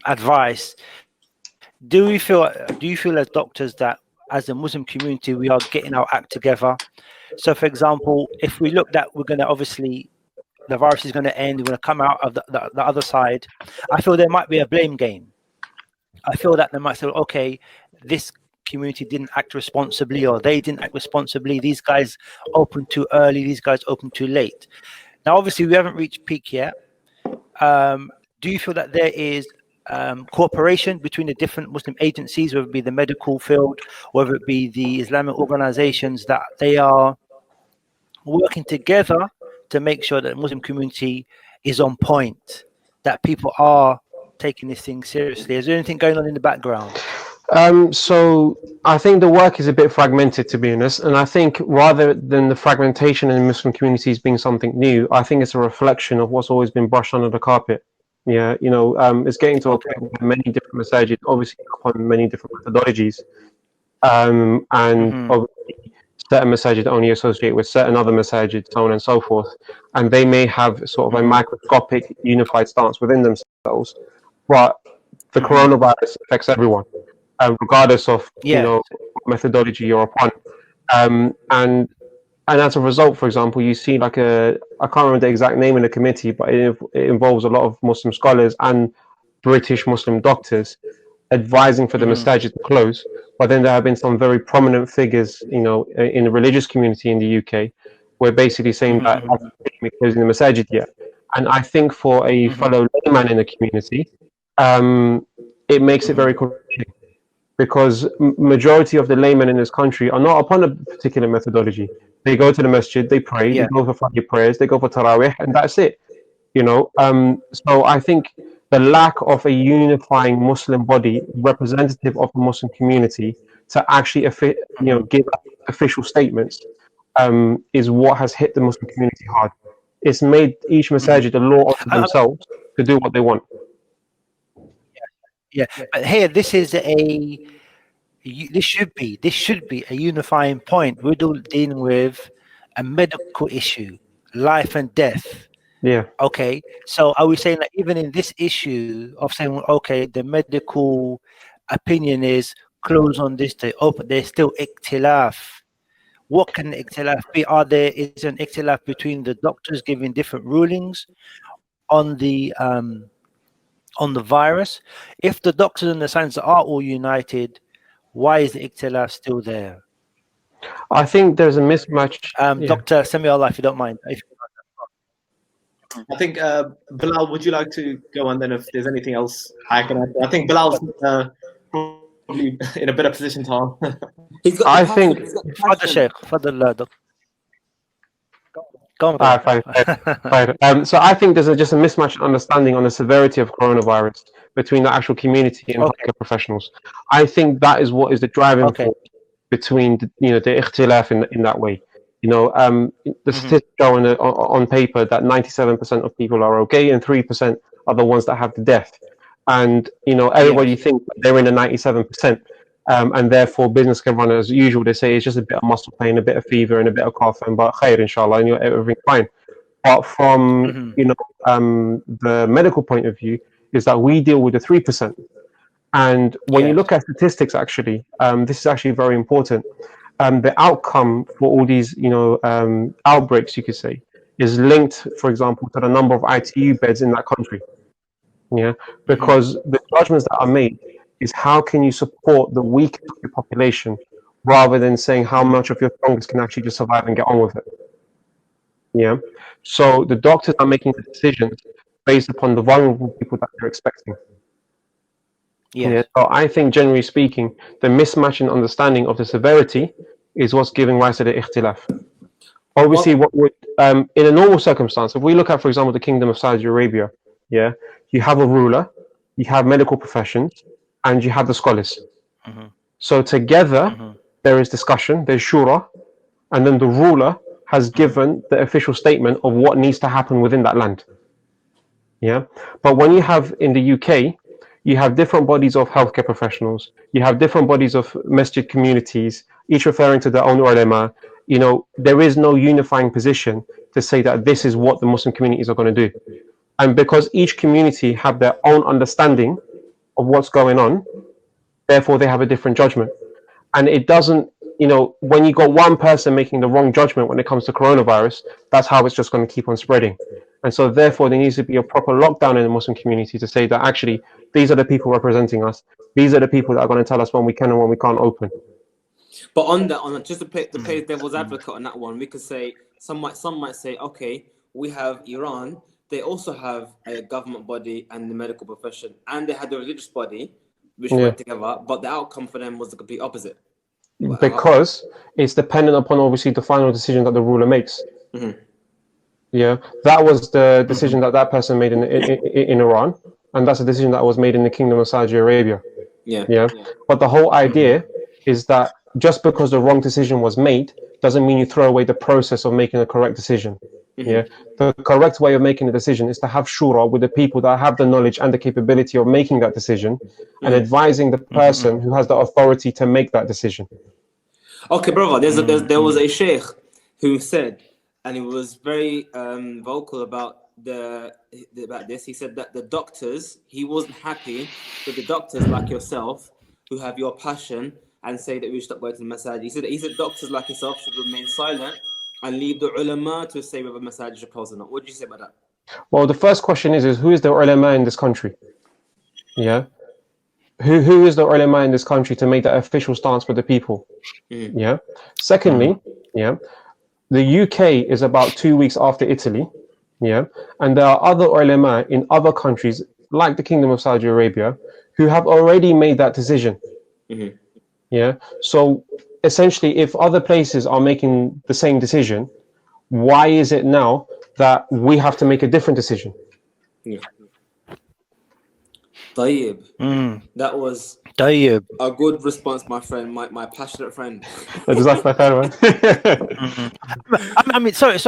advice. Do you feel as doctors that as a Muslim community we are getting our act together? So for example, if we look that we're going to, obviously the virus is going to end, we're going to come out of the other side, I feel there might be a blame game. I feel that they might say, okay, this community didn't act responsibly, or they didn't act responsibly, these guys opened too early, these guys opened too late. Now obviously we haven't reached peak yet. Do you feel that there is cooperation between the different Muslim agencies, whether it be the medical field, whether it be the Islamic organizations, that they are working together to make sure that the Muslim community is on point, that people are taking this thing seriously? Is there anything going on in the background? So I think the work is a bit fragmented, to be honest, and I think rather than the fragmentation in Muslim communities being something new, I think it's a reflection of what's always been brushed under the carpet. Yeah, it's getting to a point where many different masajid obviously upon many different methodologies, and obviously certain masajid only associate with certain other masajid, so on and so forth, and they may have sort of a microscopic unified stance within themselves, but the coronavirus affects everyone, regardless of methodology you're upon, and as a result, for example, you see like I can't remember the exact name of the committee, but it involves a lot of Muslim scholars and British Muslim doctors advising for the masajid to close. But then there have been some very prominent figures, in the religious community in the UK, who are basically saying that we're closing the masajid yet. And I think for a fellow layman in the community, it makes it very confusing, because majority of the laymen in this country are not upon a particular methodology. They go to the masjid, they pray, they go for Fajr prayers, they go for Tarawih, and that's it. So I think the lack of a unifying Muslim body representative of the Muslim community to actually give official statements is what has hit the Muslim community hard. It's made each masajid a law unto themselves to do what they want. Yeah, but here this should be a unifying point. We're dealing with a medical issue, life and death. Yeah. Okay. So are we saying that even in this issue of saying, okay, the medical opinion is close on this day, but there's still ikhtilaf. What can the ikhtilaf be? Is an ikhtilaf between the doctors giving different rulings on the virus? If the doctors and the scientists are all united, why is the ikhtilaf still there? I think there's a mismatch. Dr. Samiullah, if you don't mind. I think, Bilal, would you like to go on then if there's anything else I can add? I think Bilal's probably in a better position to I think... Go on. Fine. So I think there's just a mismatch in understanding on the severity of coronavirus between the actual community and healthcare professionals. I think that is what is the driving force between the ikhtilaf in that way. The statistics show on paper that 97% of people are okay and 3% are the ones that have the death. And everybody thinks they're in the 97%, and therefore business can run as usual. They say it's just a bit of muscle pain, a bit of fever, and a bit of cough, and but khair, inshallah, and everything's fine. But from the medical point of view, is that we deal with the 3%. And when you look at statistics, actually, this is actually very important. The outcome for all these, outbreaks, you could say, is linked, for example, to the number of ITU beds in that country. Yeah, because the judgments that are made is how can you support the weakest of your population, rather than saying how much of your strongest can actually just survive and get on with it. Yeah, so the doctors are making the decisions based upon the vulnerable people that they're expecting. Yeah, so I think, generally speaking, the mismatch in understanding of the severity is what's giving rise to the ikhtilaf. Obviously, what would in a normal circumstance, if we look at, for example, the Kingdom of Saudi Arabia, you have a ruler, you have medical professions, and you have the scholars. So together, there is discussion, there's shura, and then the ruler has given the official statement of what needs to happen within that land. Yeah, but when you have in the UK, you have different bodies of healthcare professionals, you have different bodies of masjid communities, each referring to their own ulama. There is no unifying position to say that this is what the Muslim communities are going to do. And because each community have their own understanding of what's going on, therefore they have a different judgment. And it doesn't, when you got one person making the wrong judgment when it comes to coronavirus, that's how it's just going to keep on spreading. And so therefore there needs to be a proper lockdown in the Muslim community to say that actually these are the people representing us. These are the people that are going to tell us when we can and when we can't open. But on that, just to play devil's advocate on that one, we could say some might say, okay, we have Iran. They also have a government body and the medical profession, and they had the religious body, which went together. But the outcome for them was the complete opposite. Because it's dependent upon obviously the final decision that the ruler makes. Yeah, that was the decision that person made in Iran, and that's a decision that was made in the Kingdom of Saudi Arabia. Yeah. But the whole idea is that just because the wrong decision was made doesn't mean you throw away the process of making a correct decision. Yeah, the correct way of making a decision is to have shura with the people that have the knowledge and the capability of making that decision, and advising the person who has the authority to make that decision. Okay, brother. There was a sheikh who said, and he was very vocal about this. He said that the doctors, he wasn't happy with the doctors like yourself who have your passion and say that we should stop going to the masajid. He said doctors like yourself should remain silent and leave the ulama to say whether masajid should close or not. What do you say about that? Well, the first question is who is the ulama in this country? Yeah. Who is the ulama in this country to make that official stance for the people? Yeah. Secondly, yeah, the UK is about 2 weeks after Italy. Yeah. And there are other ulama in other countries, like the Kingdom of Saudi Arabia, who have already made that decision. Yeah. So essentially, if other places are making the same decision, why is it now that we have to make a different decision? Yeah. Tayyib. That was Tayyib. a good response, my friend, my passionate friend. I mean, sorry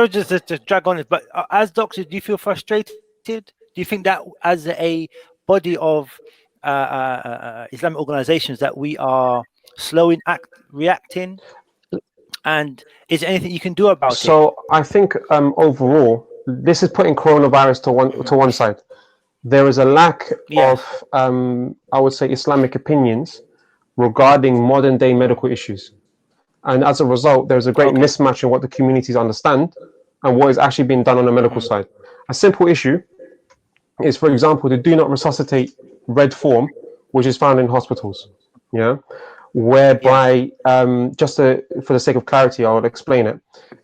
just to drag on it, but as doctors, do you feel frustrated? Do you think that as a body of Islamic organizations that we are slow in reacting? And is there anything you can do about it? So I think overall, this is putting coronavirus to one side. There is a lack of, I would say, Islamic opinions regarding modern day medical issues. And as a result, there's a great mismatch in what the communities understand and what is actually being done on the medical side. A simple issue is, for example, the do not resuscitate red form, which is found in hospitals. Yeah. Whereby, for the sake of clarity, I would explain it,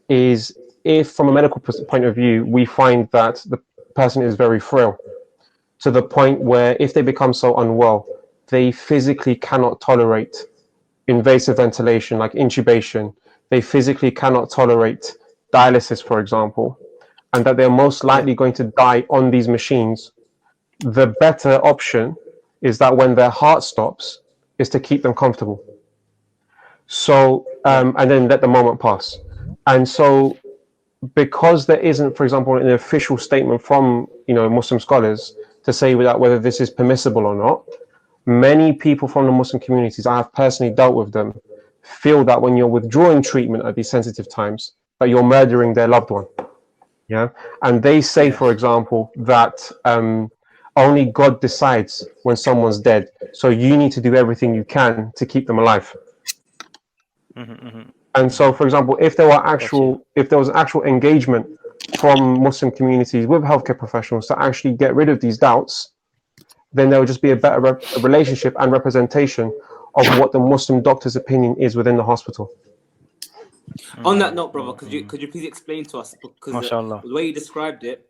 is if from a medical point of view, we find that the person is very frail, to the point where if they become so unwell, they physically cannot tolerate invasive ventilation like intubation, they physically cannot tolerate dialysis, for example, and that they're most likely going to die on these machines, the better option is that when their heart stops, is to keep them comfortable. So, and then let the moment pass. And so, because there isn't, for example, an official statement from, Muslim scholars to say that whether this is permissible or not, many people from the Muslim communities, I have personally dealt with them, feel that when you're withdrawing treatment at these sensitive times, that you're murdering their loved one. Yeah. And they say, for example, that only God decides when someone's dead. So you need to do everything you can to keep them alive. And so, for example, if there was actual engagement from Muslim communities with healthcare professionals to actually get rid of these doubts, then there will just be a better relationship and representation of what the Muslim doctor's opinion is within the hospital. On that note, brother, could you please explain to us, because the way you described it,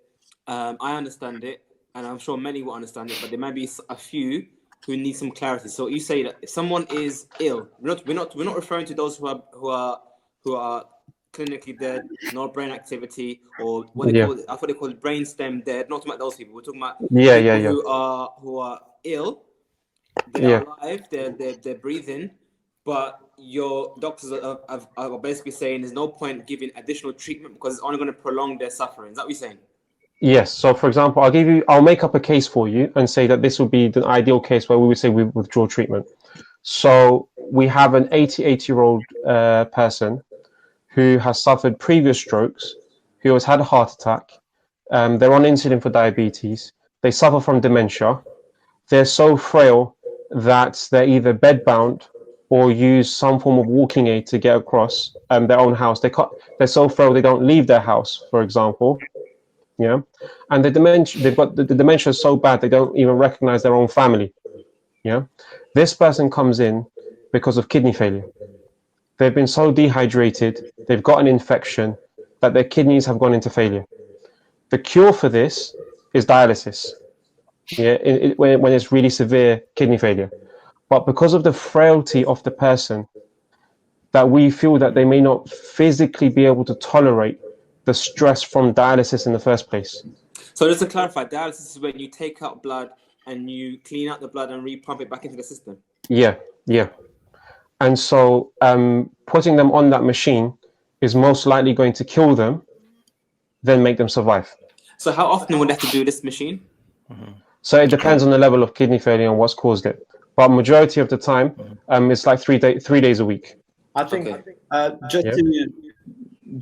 I understand it, and I'm sure many will understand it, but there might be a few who need some clarity. So you say that if someone is ill, we're not referring to those who are clinically dead, no brain activity, or what they call it, I thought they call it brainstem dead. Not talking about those people. We're talking about people who are ill. They're alive. They're breathing, but your doctors are basically saying there's no point giving additional treatment because it's only going to prolong their suffering. Is that what you're saying? Yes. So, for example, I'll make up a case for you and say that this would be the ideal case where we would say we withdraw treatment. So we have an 88-year-old person who has suffered previous strokes, who has had a heart attack. They're on insulin for diabetes. They suffer from dementia. They're so frail that they're either bedbound or use some form of walking aid to get across their own house. They're so frail they don't leave their house, for example. Yeah, and the dementia is so bad they don't even recognize their own family. Yeah, this person comes in because of kidney failure. They've been so dehydrated, they've got an infection that their kidneys have gone into failure. The cure for this is dialysis. Yeah, when it's really severe kidney failure, but because of the frailty of the person, that we feel that they may not physically be able to tolerate the stress from dialysis in the first place. So just to clarify, dialysis is when you take out blood and you clean out the blood and repump it back into the system. Yeah. And so putting them on that machine is most likely going to kill them then make them survive. So how often would they have to do this machine? So it depends on the level of kidney failure and what's caused it. But majority of the time, it's like 3 days a week. I think Okay.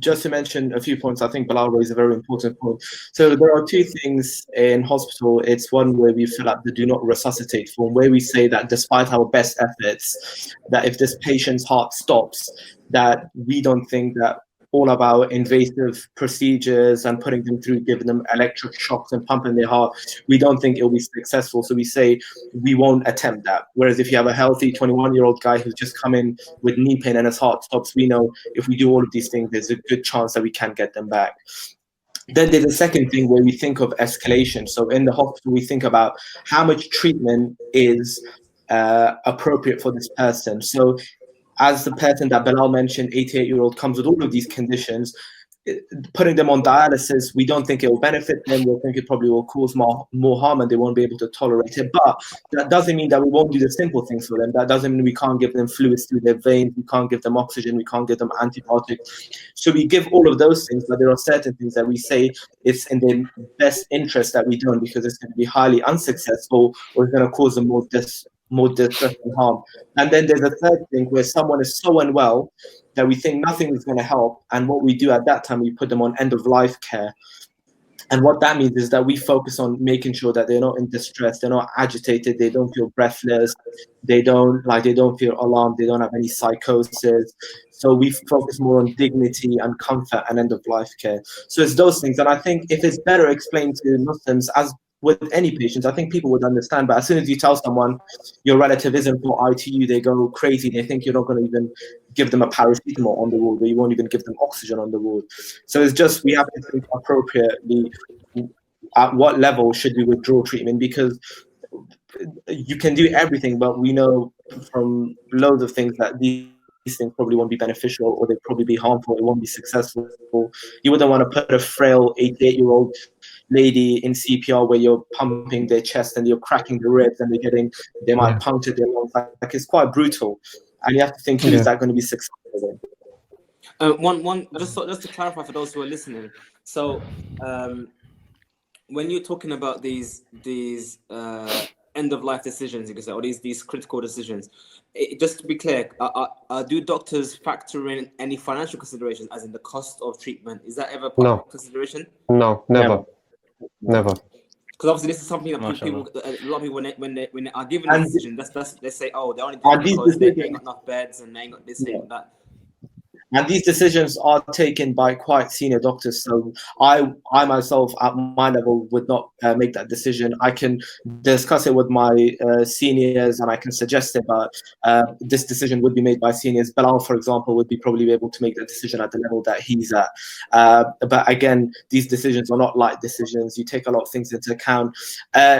Just to mention a few points, I think Bilal raised a very important point. So there are two things in hospital. It's one where we fill out the do not resuscitate form, where we say that despite our best efforts, that if this patient's heart stops, that we don't think that all of our invasive procedures and putting them through, giving them electric shocks and pumping their heart, we don't think it'll be successful. So we say we won't attempt that. Whereas if you have a healthy 21-year-old guy who's just come in with knee pain and his heart stops, we know if we do all of these things, there's a good chance that we can get them back. Then there's a second thing where we think of escalation. So in the hospital, we think about how much treatment is appropriate for this person. So as the person that Bilal mentioned, 88-year-old, comes with all of these conditions, putting them on dialysis, we don't think it will benefit them. We think it probably will cause more harm and they won't be able to tolerate it. But that doesn't mean that we won't do the simple things for them. That doesn't mean we can't give them fluids through their veins, we can't give them oxygen, we can't give them antibiotics. So we give all of those things, but there are certain things that we say it's in their best interest that we don't, because it's going to be highly unsuccessful or it's going to cause them more distress and harm. And then there's a third thing where someone is so unwell that we think nothing is going to help, and what we do at that time, we put them on end-of-life care. And what that means is that we focus on making sure that they're not in distress, they're not agitated, they don't feel breathless, they don't feel alarmed, they don't have any psychosis. So we focus more on dignity and comfort and end-of-life care. So it's those things. And I think if it's better explained to Muslims, as with any patients, I think people would understand. But as soon as you tell someone your relative isn't for ITU, they go crazy. They think you're not going to even give them a paracetamol on the ward, or you won't even give them oxygen on the ward. So it's just, we have to think appropriately at what level should we withdraw treatment, because you can do everything, but we know from loads of things that these things probably won't be beneficial, or they'll probably be harmful, it won't be successful. You wouldn't want to put a frail 88-year-old lady in CPR where you're pumping their chest and you're cracking the ribs and they might puncture their lungs. Like it's quite brutal, and you have to think, is that going to be successful? Just to clarify for those who are listening. So when you're talking about these end of life decisions, you can say, or these critical decisions, just to be clear, do doctors factor in any financial considerations, as in the cost of treatment? Is that ever part of consideration? No, never. Never. Because obviously this is something that a lot of people, when they are given a decision, they say, oh, they're only doing it because they ain't got enough beds and they ain't got this, they ain't got that. And these decisions are taken by quite senior doctors. So I myself, at my level, would not make that decision. I can discuss it with my seniors and I can suggest it, but this decision would be made by seniors. Bilal, for example, would probably be able to make that decision at the level that he's at. But again, these decisions are not light decisions. You take a lot of things into account.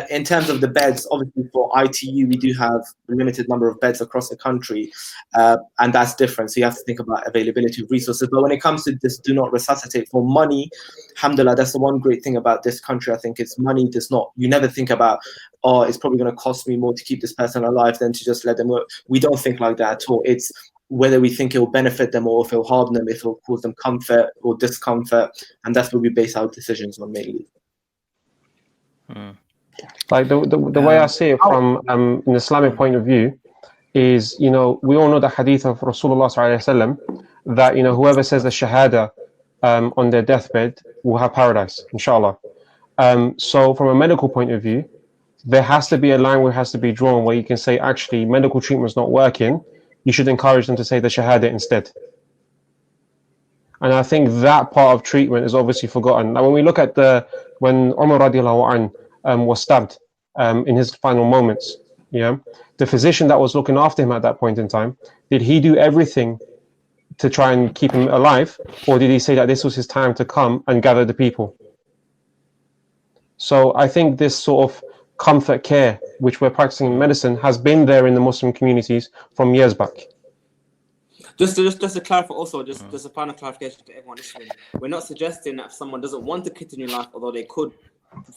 In terms of the beds, obviously for ITU, we do have a limited number of beds across the country, and that's different. So you have to think about availability of resources. But when it comes to this do not resuscitate, for money, alhamdulillah, that's the one great thing about this country. I think it's money does not, you never think about, oh, it's probably going to cost me more to keep this person alive than to just let them work. We don't think like that at all. It's whether we think it will benefit them or if it will harm them, if it will cause them comfort or discomfort, and that's what we base our decisions on mainly. Like the way I see it from an Islamic point of view is, we all know the hadith of Rasulullah sallallahu alaihi wasallam that, whoever says the shahada on their deathbed will have paradise, inshallah. So from a medical point of view, there has to be a line where it has to be drawn where you can say, actually, medical treatment's not working. You should encourage them to say the shahada instead. And I think that part of treatment is obviously forgotten. Now, when we look at when Umar radiallahu anh was stabbed in his final moments, the physician that was looking after him at that point in time, did he do everything to try and keep him alive, or did he say that this was his time to come and gather the people? So I think this sort of comfort care, which we're practicing in medicine, has been there in the Muslim communities from years back. Just to clarify also, just a final clarification to everyone listening. We're not suggesting that if someone doesn't want to continue life, although they could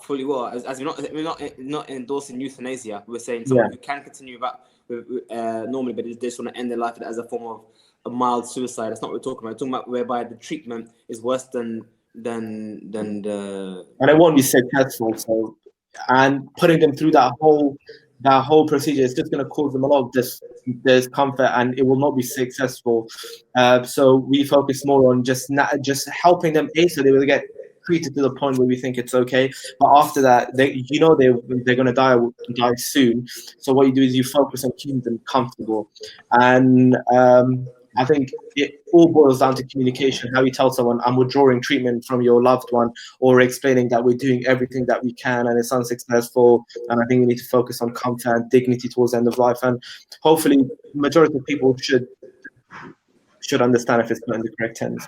fully well, as we're not endorsing euthanasia. We're saying someone who can continue back normally, but they just want to end their life as a form of a mild suicide. That's not what we're talking about. We're talking about whereby the treatment is worse than than the. And it won't be successful. So, and putting them through that whole procedure is just going to cause them a lot of discomfort, and it will not be successful. So we focus more on just helping them, so they will get treated to the point where we think it's okay. But after that, they're going to die soon. So what you do is you focus on keeping them comfortable, and I think it all boils down to communication. How you tell someone, I'm withdrawing treatment from your loved one, or explaining that we're doing everything that we can and it's unsuccessful. And I think we need to focus on comfort and dignity towards the end of life. And hopefully, majority of people should understand if it's put in the correct hands.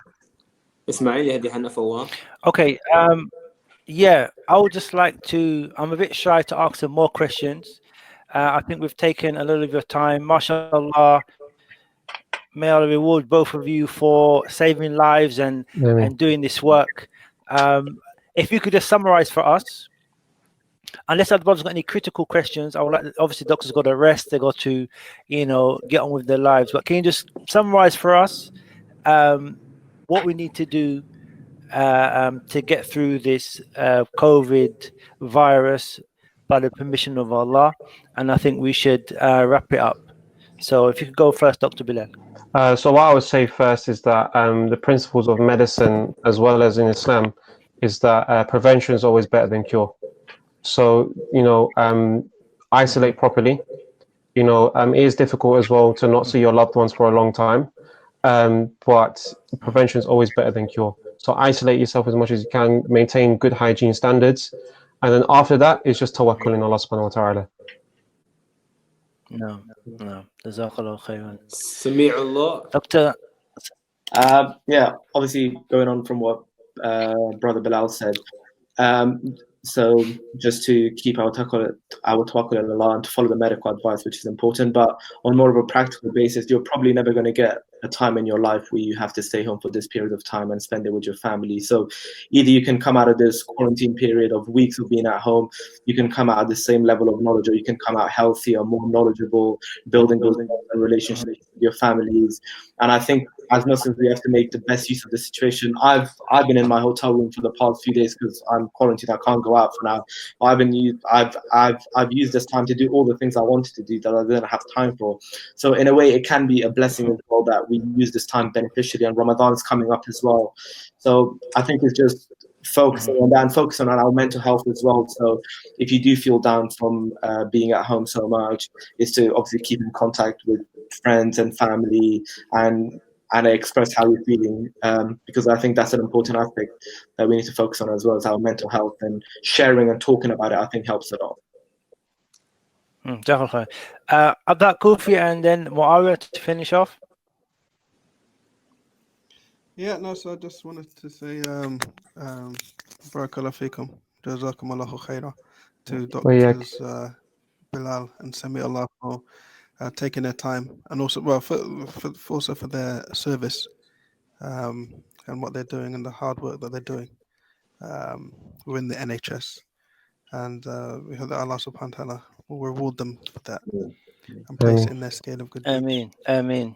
Ismail, you had your hand up for a while. Okay. Yeah, I would just like to. I'm a bit shy to ask some more questions. I think we've taken a little of your time. MashaAllah. May Allah reward both of you for saving lives and doing this work. If you could just summarize for us, unless everyone's got any critical questions, I would like. Obviously, doctors got to rest; they got to, get on with their lives. But can you just summarize for us what we need to do to get through this COVID virus by the permission of Allah? And I think we should wrap it up. So, if you could go first, Dr. Bilal. So what I would say first is that the principles of medicine, as well as in Islam, is that prevention is always better than cure. So, isolate properly. It is difficult as well to not see your loved ones for a long time, but prevention is always better than cure. So isolate yourself as much as you can, maintain good hygiene standards, and then after that, it's just tawakkul in Allah subhanahu wa ta'ala. No. Jazakallah khairan. Sami'ullah. Doctor. Yeah, obviously going on from what Brother Bilal said. So just to keep our tawakkul in Allah and to follow the medical advice, which is important. But on more of a practical basis, you're probably never going to get a time in your life where you have to stay home for this period of time and spend it with your family. So either you can come out of this quarantine period of weeks of being at home, you can come out at the same level of knowledge, or you can come out healthier, more knowledgeable, building a relationship with your families. And I think as Muslims, we have to make the best use of the situation. I've been in my hotel room for the past few days because I'm quarantined. I can't go out for now. I've used this time to do all the things I wanted to do that I didn't have time for. So in a way, it can be a blessing as well that we use this time beneficially. And Ramadan is coming up as well. So I think it's just focusing on that and focusing on our mental health as well. So if you do feel down from being at home so much, is to obviously keep in contact with friends and family and express how you're feeling, because I think that's an important aspect that we need to focus on as well as our mental health, and sharing and talking about it, I think, helps a lot. Abdul Kufi and then Muawiyah to finish off. Yeah, no, so I just wanted to say Barakallahu Feekum, Jazakumullahu Khaira to Doctors Bilal and Sami'ullah for taking their time, and also for their service and what they're doing and the hard work that they're doing within the NHS. And we hope that Allah subhanahu wa ta'ala will reward them for that and place it in their scale of good deeds. Ameen.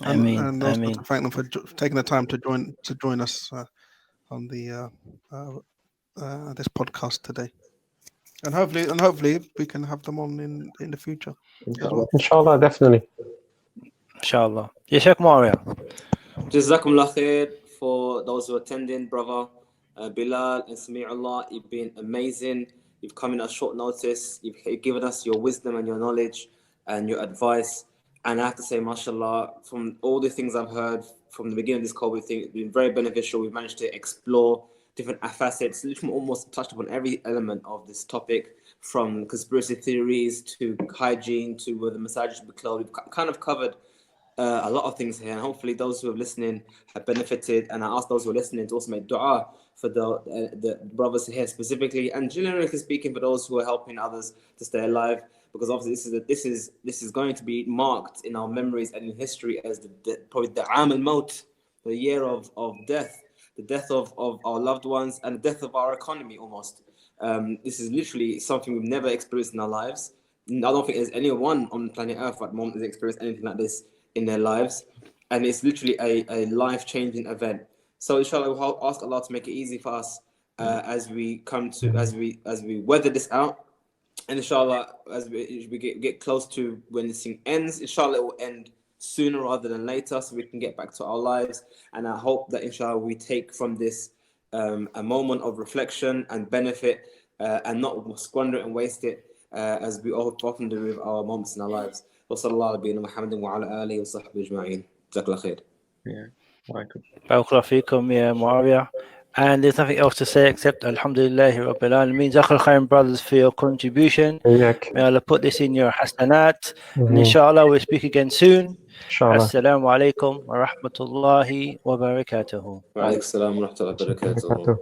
And also to thank them for taking the time to join us on the this podcast today. And hopefully we can have them on in the future. Inshallah, definitely. Inshallah. Yes, Sheikh Muawiyah. Jazakumullah khair for those who are attending, brother Bilal and Sami'ullah. You've been amazing. You've come in at short notice. You've given us your wisdom and your knowledge and your advice. And I have to say, mashallah, from all the things I've heard from the beginning of this COVID thing, it's been very beneficial. We've managed to explore different facets, literally almost touched upon every element of this topic, from conspiracy theories to hygiene to whether massages should be closed. We've kind of covered a lot of things here, and hopefully those who are listening have benefited. And I ask those who are listening to also make dua for the brothers here specifically, and generally speaking for those who are helping others to stay alive, because obviously this is going to be marked in our memories and in history as probably the Aam al-Maut, the year of death. The death of our loved ones and the death of our economy almost. This is literally something we've never experienced in our lives. I don't think there's anyone on planet Earth at the moment that's experienced anything like this in their lives. And it's literally a life-changing event. So inshallah, we'll ask Allah to make it easy for us as we weather this out. And inshallah, as we get close to when this thing ends, inshallah it will end sooner rather than later, so we can get back to our lives. And I hope that inshallah we take from this a moment of reflection and benefit, and not squander it and waste it, as we often do with our moments in our lives. وصلى الله على نبينا محمد وعلى آله وصحبه أجمعين. جزاك الله خير. Barakallahu feekum, ya Muawiyah. And there's nothing else to say except Alhamdulillah Rabbil Alameen. Jazakallah khairan, brothers, for your contribution. May Allah put this in your hasanat. And inshallah we'll speak again soon. Assalamu alaikum wa rahmatullahi wa barakatuhu. Wa alaikum salam wa rahmatullahi wa barakatuh.